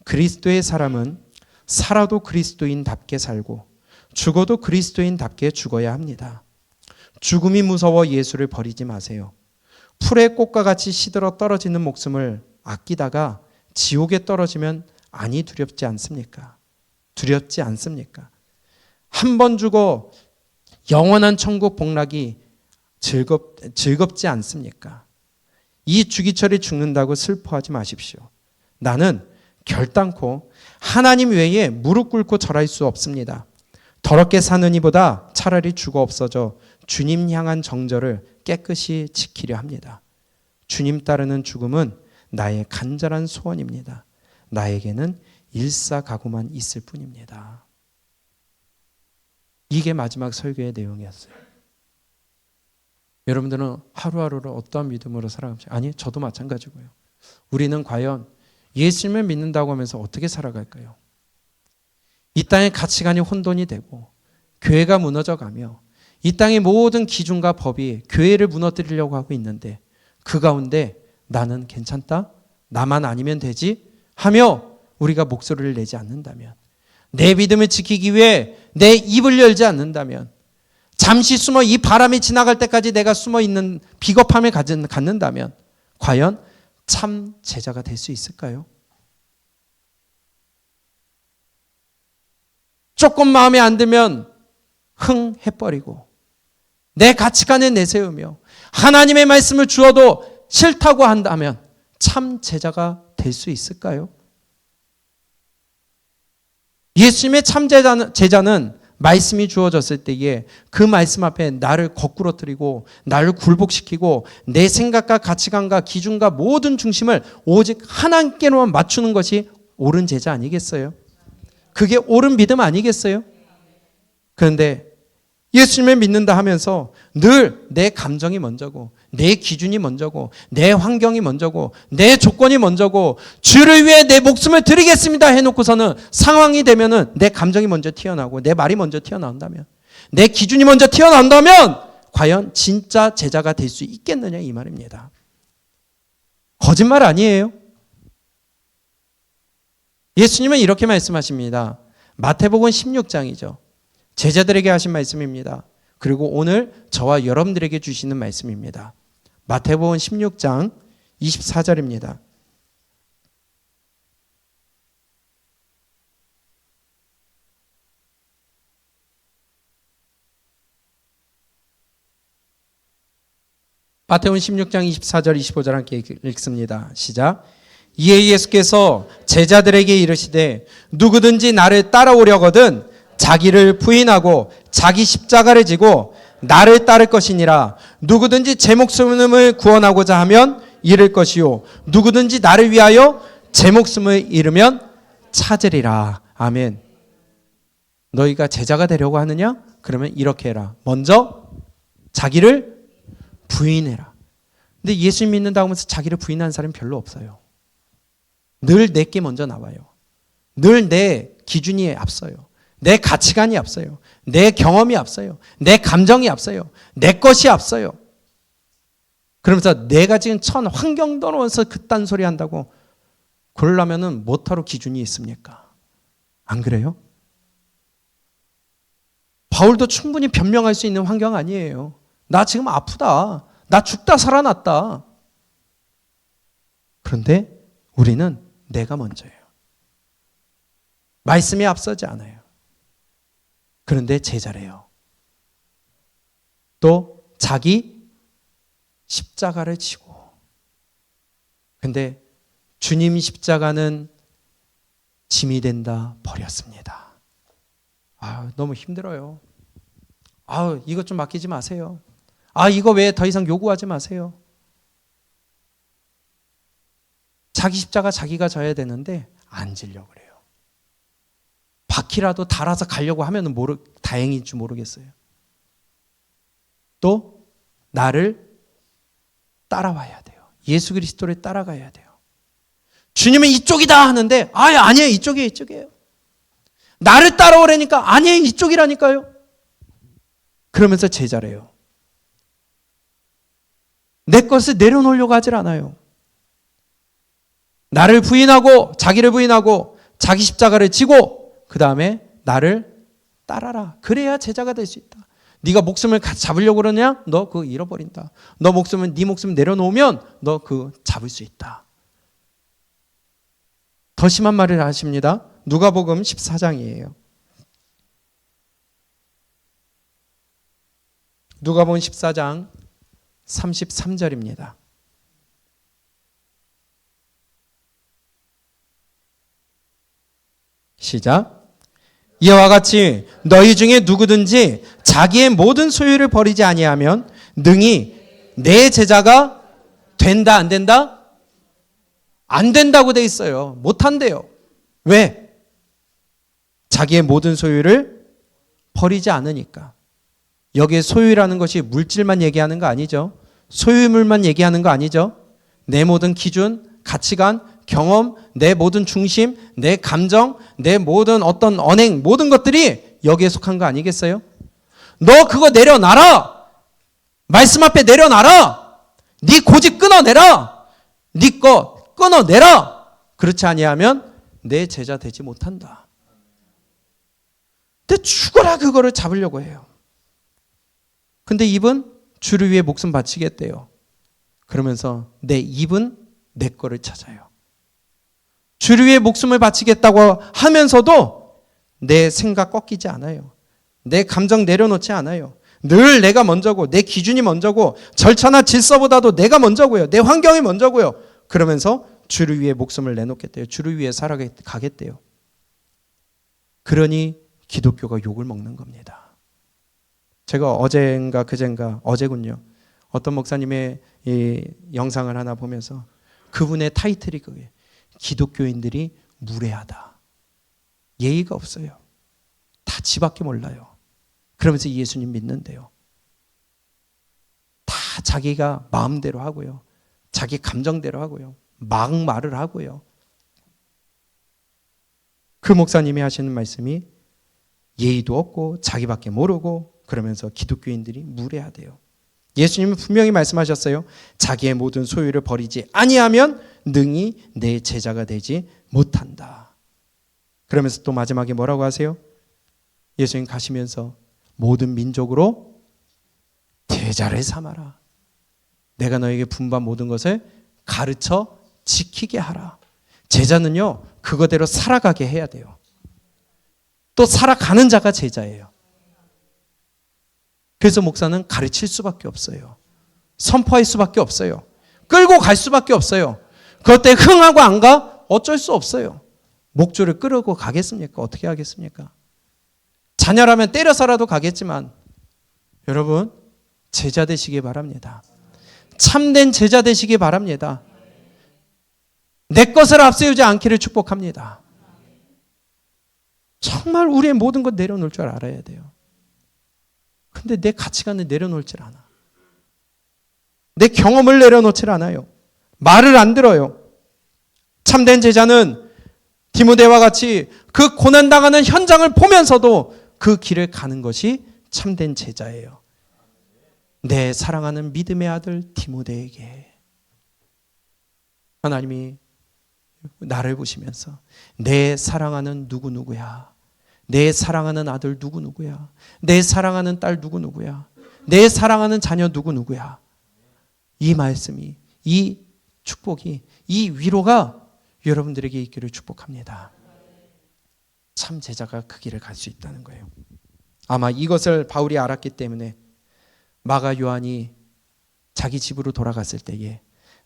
그리스도의 사람은 살아도 그리스도인답게 살고 죽어도 그리스도인답게 죽어야 합니다. 죽음이 무서워 예수를 버리지 마세요. 풀의 꽃과 같이 시들어 떨어지는 목숨을 아끼다가 지옥에 떨어지면 아니 두렵지 않습니까? 두렵지 않습니까? 한 번 죽어 영원한 천국 복락이 즐겁지 않습니까? 이 주기철이 죽는다고 슬퍼하지 마십시오. 나는 결단코 하나님 외에 무릎 꿇고 절할 수 없습니다. 더럽게 사는 이보다 차라리 죽어 없어져 주님 향한 정절을 깨끗이 지키려 합니다. 주님 따르는 죽음은 나의 간절한 소원입니다. 나에게는 일사가구만 있을 뿐입니다. 이게 마지막 설교의 내용이었어요. 여러분들은 하루하루를 어떠한 믿음으로 살아가죠? 아니, 저도 마찬가지고요. 우리는 과연 예수님을 믿는다고 하면서 어떻게 살아갈까요? 이 땅의 가치관이 혼돈이 되고 교회가 무너져가며 이 땅의 모든 기준과 법이 교회를 무너뜨리려고 하고 있는데 그 가운데 나는 괜찮다? 나만 아니면 되지? 하며 우리가 목소리를 내지 않는다면, 내 믿음을 지키기 위해 내 입을 열지 않는다면, 잠시 숨어 이 바람이 지나갈 때까지 내가 숨어 있는 비겁함을 갖는다면 과연 참 제자가 될 수 있을까요? 조금 마음에 안 들면 흥 해버리고 내 가치관을 내세우며 하나님의 말씀을 주어도 싫다고 한다면 참 제자가 될 수 있을까요? 예수님의 참 제자는 말씀이 주어졌을 때에 그 말씀 앞에 나를 거꾸러뜨리고 나를 굴복시키고 내 생각과 가치관과 기준과 모든 중심을 오직 하나님께로만 맞추는 것이 옳은 제자 아니겠어요? 그게 옳은 믿음 아니겠어요? 그런데 예수님을 믿는다 하면서 늘 내 감정이 먼저고 내 기준이 먼저고 내 환경이 먼저고 내 조건이 먼저고 주를 위해 내 목숨을 드리겠습니다 해놓고서는 상황이 되면은 내 감정이 먼저 튀어나오고 내 말이 먼저 튀어나온다면, 내 기준이 먼저 튀어나온다면 과연 진짜 제자가 될 수 있겠느냐 이 말입니다. 거짓말 아니에요. 예수님은 이렇게 말씀하십니다. 마태복음 16장이죠. 제자들에게 하신 말씀입니다. 그리고 오늘 저와 여러분들에게 주시는 말씀입니다. 마태복음 16장 24절입니다. 마태복음 16장 24절 25절 함께 읽습니다. 시작. 이에 예수께서 제자들에게 이르시되 누구든지 나를 따라오려거든 자기를 부인하고 자기 십자가를 지고 나를 따를 것이니라. 누구든지 제 목숨을 구원하고자 하면 잃을 것이요 누구든지 나를 위하여 제 목숨을 잃으면 찾으리라. 아멘. 너희가 제자가 되려고 하느냐? 그러면 이렇게 해라. 먼저 자기를 부인해라. 근데 예수 믿는다고 하면서 자기를 부인하는 사람이 별로 없어요. 늘 내게 먼저 나와요. 늘 내 기준이 앞서요. 내 가치관이 앞서요. 내 경험이 앞서요. 내 감정이 앞서요. 내 것이 앞서요. 그러면서 내가 지금 천 환경 떠나서 그딴 소리 한다고 그러려면은 뭐하러 기준이 있습니까? 안 그래요? 바울도 충분히 변명할 수 있는 환경 아니에요. 나 지금 아프다. 나 죽다 살아났다. 그런데 우리는 내가 먼저예요. 말씀이 앞서지 않아요. 그런데 제자래요. 또 자기 십자가를 지고. 근데 주님 십자가는 짐이 된다 버렸습니다. 너무 힘들어요. 이것 좀 맡기지 마세요. 이거 왜 더 이상 요구하지 마세요. 자기 십자가 자기가 져야 되는데 안 지려고 그래요. 바퀴라도 달아서 가려고 하면 다행인지 모르겠어요. 또 나를 따라와야 돼요. 예수 그리스도를 따라가야 돼요. 주님은 이쪽이다 하는데 아니에요. 이쪽이에요. 나를 따라오라니까 아니에요. 이쪽이라니까요. 그러면서 제자래요. 내 것을 내려놓으려고 하질 않아요. 나를 부인하고 자기를 부인하고 자기 십자가를 지고 그 다음에 나를 따라라. 그래야 제자가 될 수 있다. 네가 목숨을 잡으려고 그러냐? 너 그거 잃어버린다. 네 목숨을 내려놓으면 너 그거 잡을 수 있다. 더 심한 말을 하십니다. 누가복음 14장이에요. 누가복음 14장 33절입니다. 시작. 이와 같이 너희 중에 누구든지 자기의 모든 소유를 버리지 아니하면 능히 내 제자가 된다 안 된다? 안 된다고 돼 있어요. 못 한대요. 왜? 자기의 모든 소유를 버리지 않으니까. 여기에 소유라는 것이 물질만 얘기하는 거 아니죠. 소유물만 얘기하는 거 아니죠. 내 모든 기준, 가치관, 경험, 내 모든 중심, 내 감정, 내 모든 어떤 언행, 모든 것들이 여기에 속한 거 아니겠어요? 너 그거 내려놔라. 말씀 앞에 내려놔라. 네 고집 끊어내라. 네 거 끊어내라. 그렇지 아니하면 내 제자 되지 못한다. 근데 죽어라 그거를 잡으려고 해요. 근데 입은 주를 위해 목숨 바치겠대요. 그러면서 내 입은 내 거를 찾아요. 주를 위해 목숨을 바치겠다고 하면서도 내 생각 꺾이지 않아요. 내 감정 내려놓지 않아요. 늘 내가 먼저고 내 기준이 먼저고 절차나 질서보다도 내가 먼저고요. 내 환경이 먼저고요. 그러면서 주를 위해 목숨을 내놓겠대요. 주를 위해 살아가겠대요. 그러니 기독교가 욕을 먹는 겁니다. 제가 어제군요. 어떤 목사님의 이 영상을 하나 보면서 그분의 타이틀이 그거예요. 기독교인들이 무례하다. 예의가 없어요. 다 지밖에 몰라요. 그러면서 예수님 믿는데요. 다 자기가 마음대로 하고요. 자기 감정대로 하고요. 막 말을 하고요. 그 목사님이 하시는 말씀이 예의도 없고 자기밖에 모르고 그러면서 기독교인들이 무례하대요. 예수님은 분명히 말씀하셨어요. 자기의 모든 소유를 버리지 아니하면 능히 내 제자가 되지 못한다. 그러면서 또 마지막에 뭐라고 하세요? 예수님 가시면서 모든 민족으로 제자를 삼아라. 내가 너에게 분반 모든 것을 가르쳐 지키게 하라. 제자는요, 그거대로 살아가게 해야 돼요. 또 살아가는 자가 제자예요. 그래서 목사는 가르칠 수밖에 없어요. 선포할 수밖에 없어요. 끌고 갈 수밖에 없어요. 그것 때문에 흥하고 안 가? 어쩔 수 없어요. 목줄을 끌고 가겠습니까? 어떻게 하겠습니까? 자녀라면 때려서라도 가겠지만 여러분 제자 되시기 바랍니다. 참된 제자 되시기 바랍니다. 내 것을 앞세우지 않기를 축복합니다. 정말 우리의 모든 것 내려놓을 줄 알아야 돼요. 근데 내 가치관을 내려놓질 않아. 내 경험을 내려놓질 않아요. 말을 안 들어요. 참된 제자는 디모데와 같이 그 고난당하는 현장을 보면서도 그 길을 가는 것이 참된 제자예요. 내 사랑하는 믿음의 아들 디모데에게 하나님이 나를 보시면서 내 사랑하는 누구누구야. 내 사랑하는 아들 누구누구야. 내 사랑하는 딸 누구누구야. 내 사랑하는 자녀 누구누구야. 이 말씀이, 이 축복이, 이 위로가 여러분들에게 있기를 축복합니다. 참 제자가 그 길을 갈 수 있다는 거예요. 아마 이것을 바울이 알았기 때문에 마가 요한이 자기 집으로 돌아갔을 때에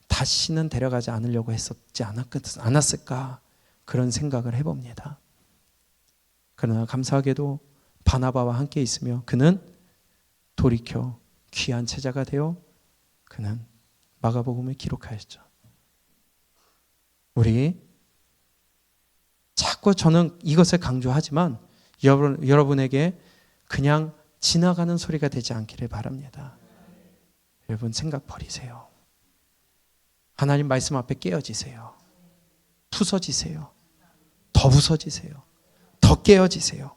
다시는 데려가지 않으려고 했었지 않았을까 그런 생각을 해봅니다. 그러나 감사하게도 바나바와 함께 있으며 그는 돌이켜 귀한 제자가 되어 그는 마가복음을 기록하였죠. 우리 자꾸 저는 이것을 강조하지만 여러분에게 그냥 지나가는 소리가 되지 않기를 바랍니다. 여러분 생각 버리세요. 하나님 말씀 앞에 깨어지세요. 부서지세요. 더 부서지세요. 더 깨어지세요.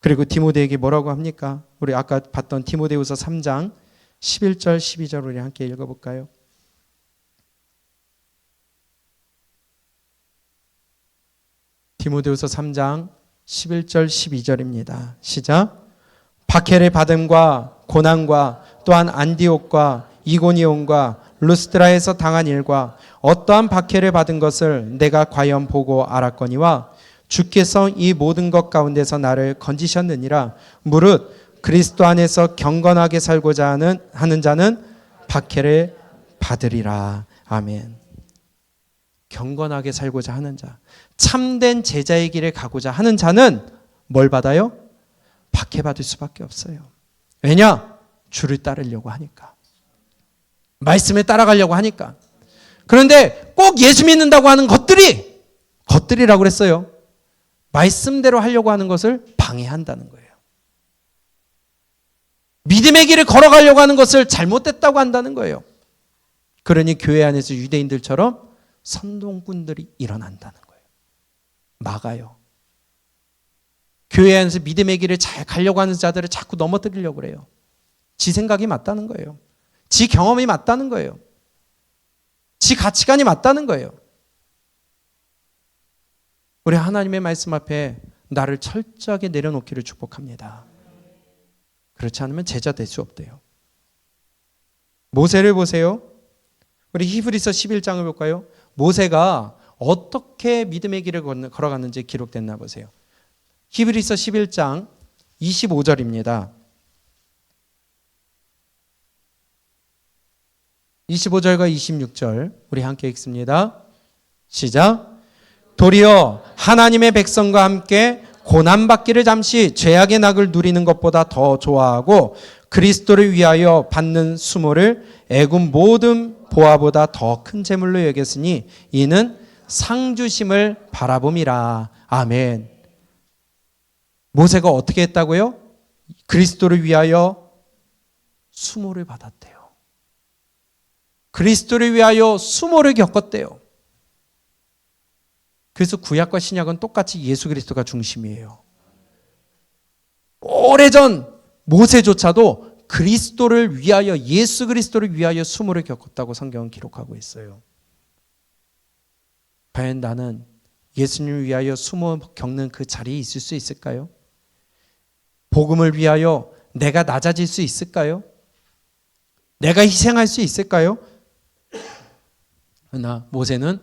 그리고 디모데에게 뭐라고 합니까? 우리 아까 봤던 디모데후서 3장 11절 12절 우리 함께 읽어볼까요? 디모데후서 3장 11절 12절입니다. 시작. 박해를 받음과 고난과 또한 안디옥과 이고니온과 루스드라에서 당한 일과 어떠한 박해를 받은 것을 내가 과연 보고 알았거니와 주께서 이 모든 것 가운데서 나를 건지셨느니라. 무릇 그리스도 안에서 경건하게 살고자 하는 자는 박해를 받으리라. 아멘. 경건하게 살고자 하는 자, 참된 제자의 길을 가고자 하는 자는 뭘 받아요? 박해받을 수밖에 없어요. 왜냐? 주를 따르려고 하니까. 말씀에 따라가려고 하니까. 그런데 꼭 예수 믿는다고 하는 것들이라고 그랬어요. 말씀대로 하려고 하는 것을 방해한다는 거예요. 믿음의 길을 걸어가려고 하는 것을 잘못됐다고 한다는 거예요. 그러니 교회 안에서 유대인들처럼 선동꾼들이 일어난다는 거예요. 막아요. 교회 안에서 믿음의 길을 잘 가려고 하는 자들을 자꾸 넘어뜨리려고 그래요. 지 생각이 맞다는 거예요. 지 경험이 맞다는 거예요. 지 가치관이 맞다는 거예요. 우리 하나님의 말씀 앞에 나를 철저하게 내려놓기를 축복합니다. 그렇지 않으면 제자 될 수 없대요. 모세를 보세요. 우리 히브리서 11장을 볼까요? 모세가 어떻게 믿음의 길을 걸어갔는지 기록됐나 보세요. 히브리서 11장 25절입니다. 25절과 26절 우리 함께 읽습니다. 시작. 도리어 하나님의 백성과 함께 고난받기를 잠시 죄악의 낙을 누리는 것보다 더 좋아하고 그리스도를 위하여 받는 수모를 애굽 모든 보화보다 더 큰 재물로 여겼으니 이는 상주심을 바라봄이라. 아멘. 모세가 어떻게 했다고요? 그리스도를 위하여 수모를 받았대요. 그리스도를 위하여 수모를 겪었대요. 그래서 구약과 신약은 똑같이 예수 그리스도가 중심이에요. 오래전 모세조차도 그리스도를 위하여, 예수 그리스도를 위하여 수모를 겪었다고 성경은 기록하고 있어요. 과연 나는 예수님을 위하여 수모 겪는 그 자리에 있을 수 있을까요? 복음을 위하여 내가 낮아질 수 있을까요? 내가 희생할 수 있을까요? 그러나 모세는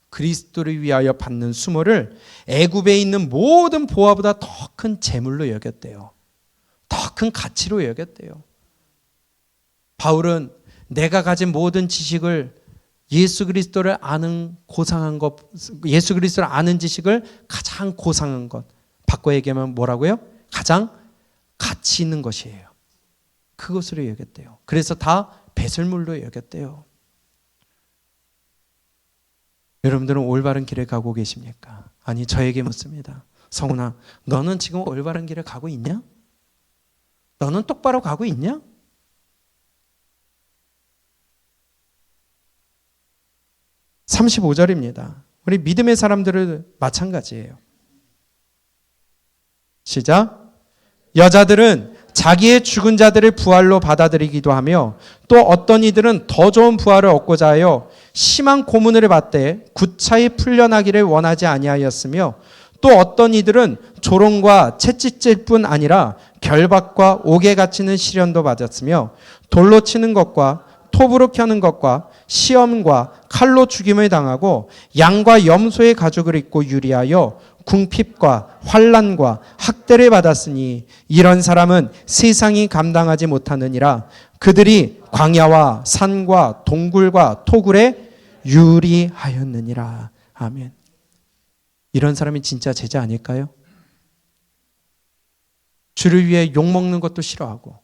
그리스도를 위하여 받는 수모를 애굽에 있는 모든 보화보다 더 큰 재물로 여겼대요. 더 큰 가치로 여겼대요. 바울은 내가 가진 모든 지식을 예수 그리스도를 아는 고상한 것, 예수 그리스도를 아는 지식을 가장 고상한 것, 바꿔 얘기하면 뭐라고요? 가장 가치 있는 것이에요. 그것으로 여겼대요. 그래서 다 배설물로 여겼대요. 여러분들은 올바른 길을 가고 계십니까? 아니, 저에게 묻습니다. 성훈아, 너는 지금 올바른 길을 가고 있냐? 너는 똑바로 가고 있냐? (35절입니다) 우리 믿음의 사람들은 마찬가지예요. 시작. 여자들은 자기의 죽은 자들을 부활로 받아들이기도 하며 또 어떤 이들은 더 좋은 부활을 얻고자 하여 심한 고문을 받되 구차히 풀려나기를 원하지 아니하였으며 또 어떤 이들은 조롱과 채찍질 뿐 아니라 결박과 옥에 갇히는 시련도 받았으며 돌로 치는 것과 톱으로 켜는 것과 시험과 칼로 죽임을 당하고 양과 염소의 가죽을 입고 유리하여 궁핍과 환난과 학대를 받았으니 이런 사람은 세상이 감당하지 못하느니라. 그들이 광야와 산과 동굴과 토굴에 유리하였느니라. 아멘. 이런 사람이 진짜 제자 아닐까요? 주를 위해 욕먹는 것도 싫어하고,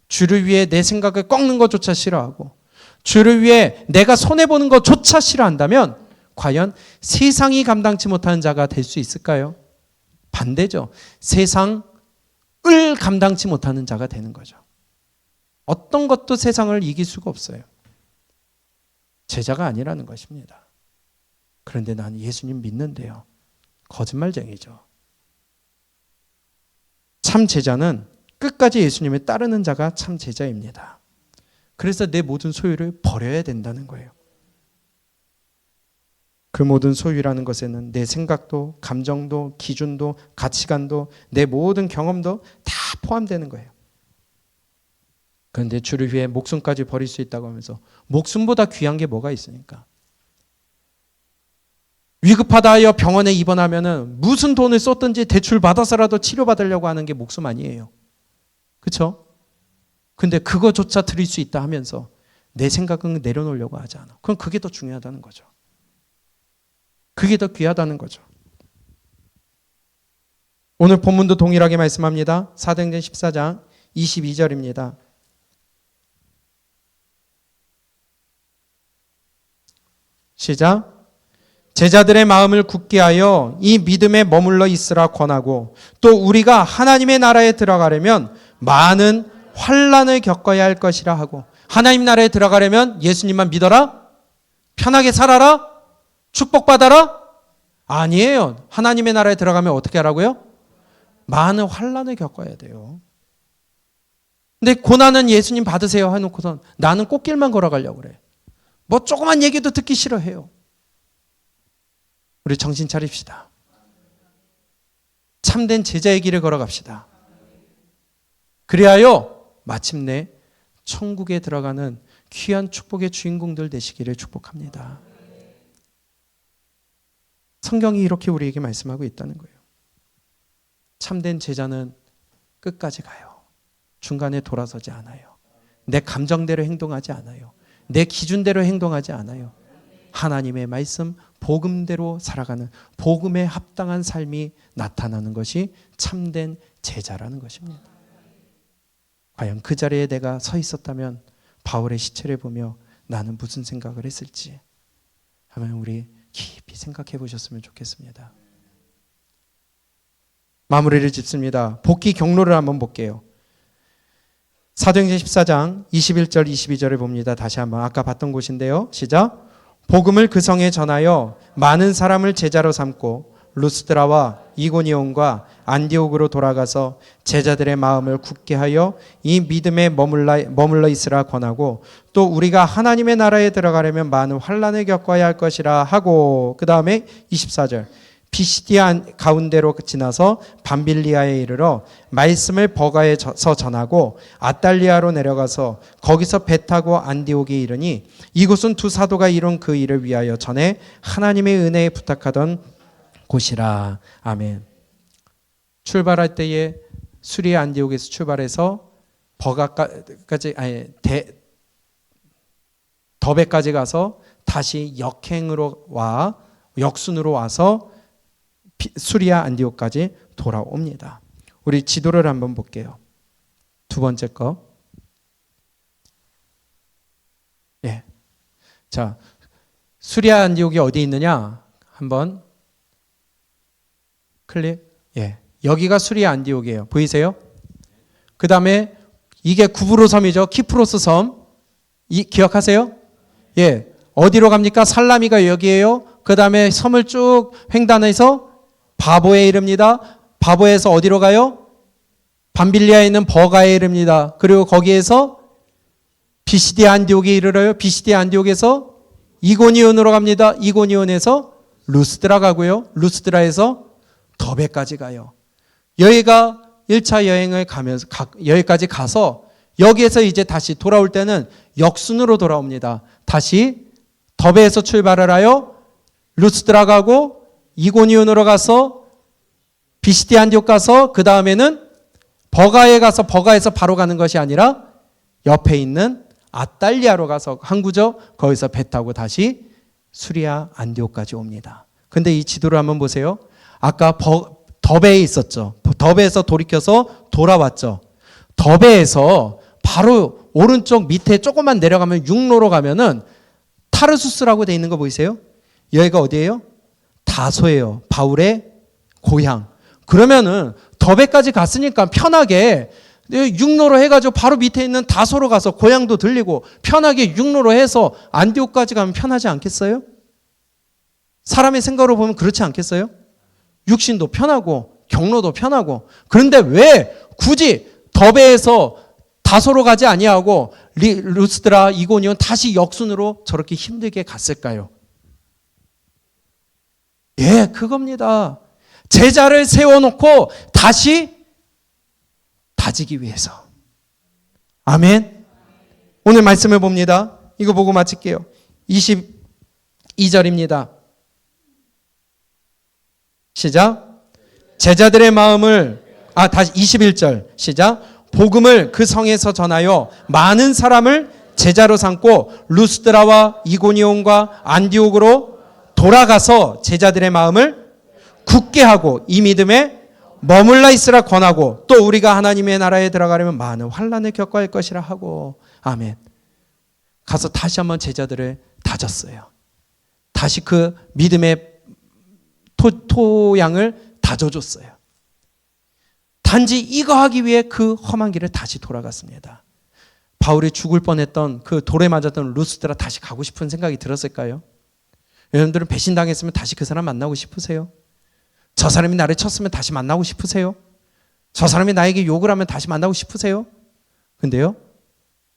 주를 위해 내 생각을 꺾는 것조차 싫어하고, 주를 위해 내가 손해보는 것조차 싫어한다면 과연 세상이 감당치 못하는 자가 될 수 있을까요? 반대죠. 세상을 감당치 못하는 자가 되는 거죠. 어떤 것도 세상을 이길 수가 없어요. 제자가 아니라는 것입니다. 그런데 난 예수님 믿는데요. 거짓말쟁이죠. 참 제자는 끝까지 예수님을 따르는 자가 참 제자입니다. 그래서 내 모든 소유를 버려야 된다는 거예요. 그 모든 소유라는 것에는 내 생각도, 감정도, 기준도, 가치관도, 내 모든 경험도 다 포함되는 거예요. 그런데 주를 위해 목숨까지 버릴 수 있다고 하면서 목숨보다 귀한 게 뭐가 있습니까? 위급하다 하여 병원에 입원하면은 무슨 돈을 썼든지 대출 받아서라도 치료받으려고 하는 게 목숨 아니에요. 그렇죠? 근데 그거조차 드릴 수 있다 하면서 내 생각은 내려놓으려고 하지 않아. 그럼 그게 더 중요하다는 거죠. 그게 더 귀하다는 거죠. 오늘 본문도 동일하게 말씀합니다. 사도행전 14장 22절입니다. 시작. 제자들의 마음을 굳게 하여 이 믿음에 머물러 있으라 권하고 또 우리가 하나님의 나라에 들어가려면 많은 환난을 겪어야 할 것이라 하고, 하나님 나라에 들어가려면 예수님만 믿어라? 편하게 살아라? 축복받아라? 아니에요. 하나님의 나라에 들어가면 어떻게 하라고요? 많은 환난을 겪어야 돼요. 근데 고난은 예수님 받으세요 해놓고선 나는 꽃길만 걸어가려고 그래. 뭐 조그만 얘기도 듣기 싫어해요. 우리 정신 차립시다. 참된 제자의 길을 걸어갑시다. 그리하여 마침내 천국에 들어가는 귀한 축복의 주인공들 되시기를 축복합니다. 성경이 이렇게 우리에게 말씀하고 있다는 거예요. 참된 제자는 끝까지 가요. 중간에 돌아서지 않아요. 내 감정대로 행동하지 않아요. 내 기준대로 행동하지 않아요. 하나님의 말씀, 복음대로 살아가는 복음에 합당한 삶이 나타나는 것이 참된 제자라는 것입니다. 과연 그 자리에 내가 서 있었다면 바울의 시체를 보며 나는 무슨 생각을 했을지 하면 우리 깊이 생각해 보셨으면 좋겠습니다. 마무리를 짓습니다. 복귀 경로를 한번 볼게요. 사도행전 14장 21절 22절을 봅니다. 다시 한번 아까 봤던 곳인데요. 시작. 복음을 그 성에 전하여 많은 사람을 제자로 삼고 루스드라와 이고니온과 안디옥으로 돌아가서 제자들의 마음을 굳게 하여 이 믿음에 머물러 있으라 권하고, 또 우리가 하나님의 나라에 들어가려면 많은 환난을 겪어야 할 것이라 하고, 그 다음에 24절 비시디아 가운데로 지나서 밤빌리아에 이르러 말씀을 버가에서 전하고 아달리아로 내려가서 거기서 배 타고 안디옥에 이르니, 이곳은 두 사도가 이룬 그 일을 위하여 전에 하나님의 은혜에 부탁하던 곳이라. 아멘. 출발할 때에 수리아 안디옥에서 출발해서 버가까지 더베까지 가서 다시 역순으로 와서 수리아 안디옥까지 돌아옵니다. 우리 지도를 한번 볼게요. 두 번째 거. 예. 자, 수리아 안디옥이 어디 있느냐? 한번 클릭. 예. 여기가 수리아 안디옥이에요. 보이세요? 그 다음에 이게 구브로 섬이죠. 키프로스 섬. 기억하세요? 예. 어디로 갑니까? 살라미가 여기에요. 그 다음에 섬을 쭉 횡단해서 바보에 이릅니다. 바보에서 어디로 가요? 밤빌리아에 있는 버가에 이릅니다. 그리고 거기에서 비시디아 안디옥에 이르러요. 비시디아 안디옥에서 이고니온으로 갑니다. 이고니온에서 루스드라 가고요. 루스드라에서 더베까지 가요. 여기가 1차 여행을 가면서 여기까지 가서 여기에서 이제 다시 돌아올 때는 역순으로 돌아옵니다. 다시 더베에서 출발을 하여 루스드라 가고 이고니온으로 가서 비시디 안디옥 가서 그 다음에는 버가에 가서 버가에서 바로 가는 것이 아니라 옆에 있는 아달리아로 가서 항구죠. 거기서 배 타고 다시 수리아 안디옥까지 옵니다. 근데 이 지도를 한번 보세요. 아까 더베에 있었죠. 더베에서 돌이켜서 돌아왔죠. 더베에서 바로 오른쪽 밑에 조금만 내려가면 육로로 가면은 타르수스라고 돼 있는 거 보이세요? 여기가 어디예요? 다소예요. 바울의 고향. 그러면은 더베까지 갔으니까 편하게 육로로 해가지고 바로 밑에 있는 다소로 가서 고향도 들리고 편하게 육로로 해서 안디옥까지 가면 편하지 않겠어요? 사람의 생각으로 보면 그렇지 않겠어요? 육신도 편하고 경로도 편하고. 그런데 왜 굳이 더베에서 다소로 가지 아니하고 루스드라 이고니온 다시 역순으로 저렇게 힘들게 갔을까요? 예, 그겁니다. 제자를 세워놓고 다시 다지기 위해서. 아멘. 오늘 말씀을 봅니다. 이거 보고 마칠게요. 22절입니다. 시작. 제자들의 마음을 다시 21절 시작. 복음을 그 성에서 전하여 많은 사람을 제자로 삼고 루스드라와 이고니온과 안디옥으로 돌아가서 제자들의 마음을 굳게 하고 이 믿음에 머물러 있으라 권하고, 또 우리가 하나님의 나라에 들어가려면 많은 환난을 겪어야 할 것이라 하고. 아멘. 가서 다시 한번 제자들을 다졌어요. 다시 그 믿음의 토양을 다져줬어요. 단지 이거 하기 위해 그 험한 길을 다시 돌아갔습니다. 바울이 죽을 뻔했던 그 돌에 맞았던 루스드라 다시 가고 싶은 생각이 들었을까요? 여러분들은 배신당했으면 다시 그 사람 만나고 싶으세요? 저 사람이 나를 쳤으면 다시 만나고 싶으세요? 저 사람이 나에게 욕을 하면 다시 만나고 싶으세요? 근데요,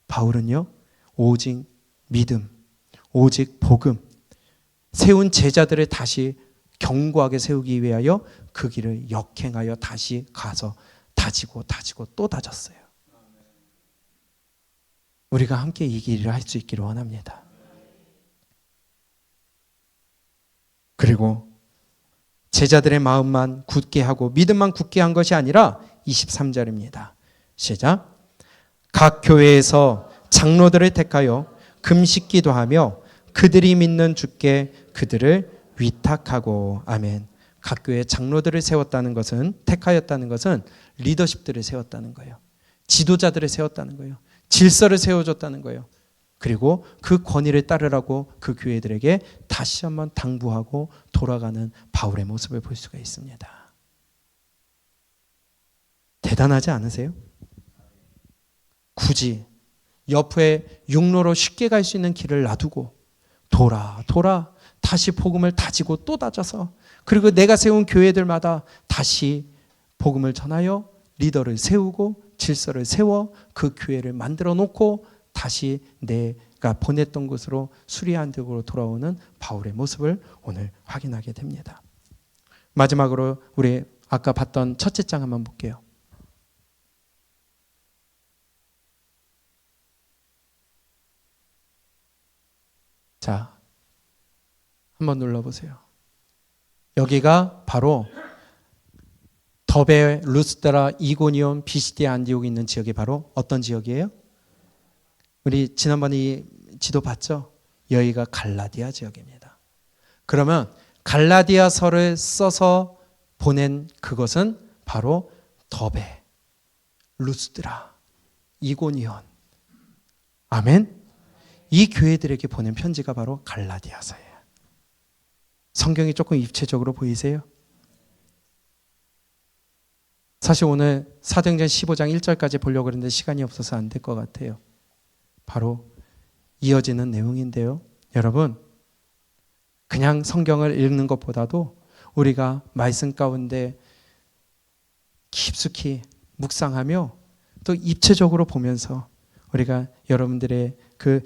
바울은요, 오직 믿음, 오직 복음, 세운 제자들을 다시 견고하게 세우기 위하여 그 길을 역행하여 다시 가서 다지고 또 다졌어요. 우리가 함께 이 길을 할 수 있기를 원합니다. 그리고 제자들의 마음만 굳게 하고 믿음만 굳게 한 것이 아니라 23절입니다. 시작. 각 교회에서 장로들을 택하여 금식기도 하며 그들이 믿는 주께 그들을 위탁하고. 아멘. 각 교회 장로들을 세웠다는 것은, 택하였다는 것은 리더십들을 세웠다는 거예요. 지도자들을 세웠다는 거예요. 질서를 세워줬다는 거예요. 그리고 그 권위를 따르라고 그 교회들에게 다시 한번 당부하고 돌아가는 바울의 모습을 볼 수가 있습니다. 대단하지 않으세요? 굳이 옆에 육로로 쉽게 갈 수 있는 길을 놔두고 돌아 다시 복음을 다지고 또 다져서, 그리고 내가 세운 교회들마다 다시 복음을 전하여 리더를 세우고 질서를 세워 그 교회를 만들어 놓고 다시 내가 보냈던 곳으로 수리한 득으로 돌아오는 바울의 모습을 오늘 확인하게 됩니다. 마지막으로 우리 아까 봤던 첫째 장 한번 볼게요. 자, 한번 눌러보세요. 여기가 바로 더베, 루스드라, 이고니온, 비시디아, 안디옥이 있는 지역이 바로 어떤 지역이에요? 우리 지난번에 이 지도 봤죠? 여기가 갈라디아 지역입니다. 그러면 갈라디아서를 써서 보낸 그것은 바로 더베, 루스드라, 이고니온. 아멘. 이 교회들에게 보낸 편지가 바로 갈라디아서예요. 성경이 조금 입체적으로 보이세요? 사실 오늘 사도행전 15장 1절까지 보려고 했는데 시간이 없어서 안 될 것 같아요. 바로 이어지는 내용인데요. 여러분, 그냥 성경을 읽는 것보다도 우리가 말씀 가운데 깊숙이 묵상하며 또 입체적으로 보면서 우리가 여러분들의 그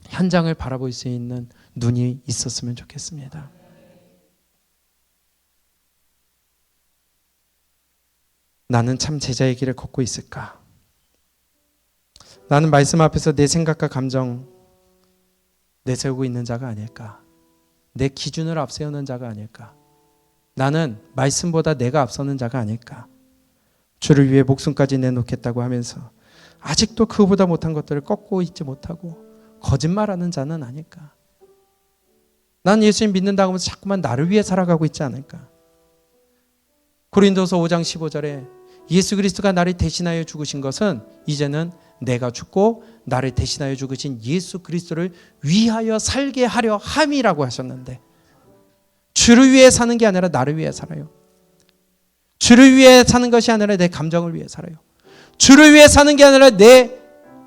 현장을 바라볼 수 있는 눈이 있었으면 좋겠습니다. 나는 참 제자의 길을 걷고 있을까? 나는 말씀 앞에서 내 생각과 감정 내세우고 있는 자가 아닐까? 내 기준을 앞세우는 자가 아닐까? 나는 말씀보다 내가 앞서는 자가 아닐까? 주를 위해 목숨까지 내놓겠다고 하면서 아직도 그보다 못한 것들을 꺾고 있지 못하고 거짓말하는 자는 아닐까? 난 예수님 믿는다고 하면서 자꾸만 나를 위해 살아가고 있지 않을까? 고린도서 5장 15절에 예수 그리스도가 나를 대신하여 죽으신 것은 이제는 내가 죽고 나를 대신하여 죽으신 예수 그리스도를 위하여 살게 하려 함이라고 하셨는데, 주를 위해 사는 게 아니라 나를 위해 살아요. 주를 위해 사는 것이 아니라 내 감정을 위해 살아요. 주를 위해 사는 게 아니라 내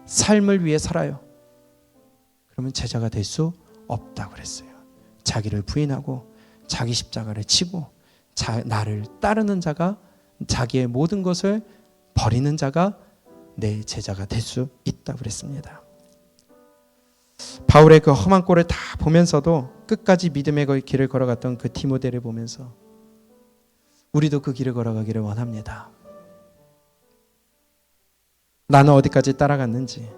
삶을 위해 살아요. 그러면 제자가 될 수 없다고 그랬어요. 자기를 부인하고 자기 십자가를 치고 나를 따르는 자가, 자기의 모든 것을 버리는 자가 내 제자가 될 수 있다고 그랬습니다. 바울의 그 험한 꼴을 다 보면서도 끝까지 믿음의 길을 걸어갔던 그 디모데를 보면서 우리도 그 길을 걸어가기를 원합니다. 나는 어디까지 따라갔는지,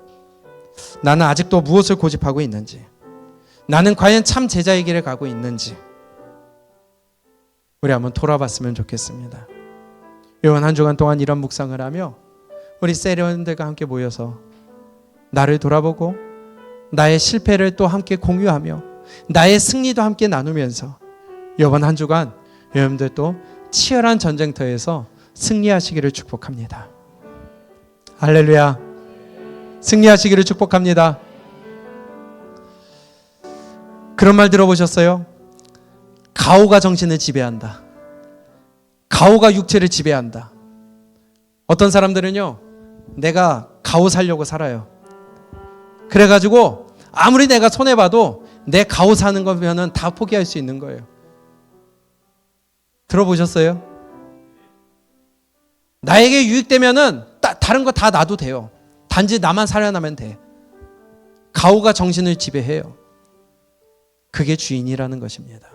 나는 아직도 무엇을 고집하고 있는지, 나는 과연 참 제자의 길을 가고 있는지 우리 한번 돌아봤으면 좋겠습니다. 이번 한 주간 동안 이런 묵상을 하며 우리 세련들과 함께 모여서 나를 돌아보고 나의 실패를 또 함께 공유하며 나의 승리도 함께 나누면서 이번 한 주간 여러분들 또 치열한 전쟁터에서 승리하시기를 축복합니다. 할렐루야. 승리하시기를 축복합니다. 그런 말 들어보셨어요? 가오가 정신을 지배한다. 가오가 육체를 지배한다. 어떤 사람들은요, 내가 가오 살려고 살아요. 그래가지고 아무리 내가 손해봐도 내 가오 사는 거면은 다 포기할 수 있는 거예요. 들어보셨어요? 나에게 유익되면은 다른 거 다 놔도 돼요. 단지 나만 살아나면 돼. 가오가 정신을 지배해요. 그게 주인이라는 것입니다.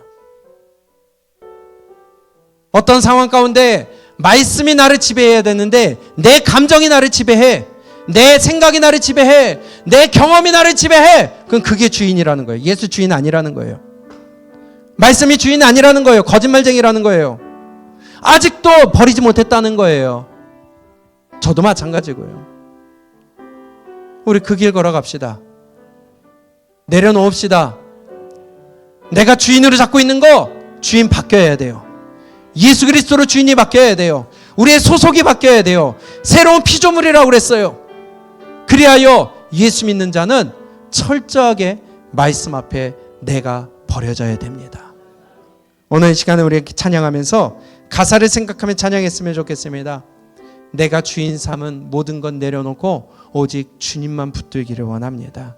어떤 상황 가운데 말씀이 나를 지배해야 되는데 내 감정이 나를 지배해. 내 생각이 나를 지배해. 내 경험이 나를 지배해. 그럼 그게 주인이라는 거예요. 예수 주인 아니라는 거예요. 말씀이 주인 아니라는 거예요. 거짓말쟁이라는 거예요. 아직도 버리지 못했다는 거예요. 저도 마찬가지고요. 우리 그 길 걸어갑시다. 내려놓읍시다. 내가 주인으로 잡고 있는 거 주인 바뀌어야 돼요. 예수 그리스도로 주인이 바뀌어야 돼요. 우리의 소속이 바뀌어야 돼요. 새로운 피조물이라고 그랬어요. 그리하여 예수 믿는 자는 철저하게 말씀 앞에 내가 버려져야 됩니다. 오늘 이 시간에 우리 찬양하면서 가사를 생각하며 찬양했으면 좋겠습니다. 내가 주인 삼은 모든 건 내려놓고 오직 주님만 붙들기를 원합니다.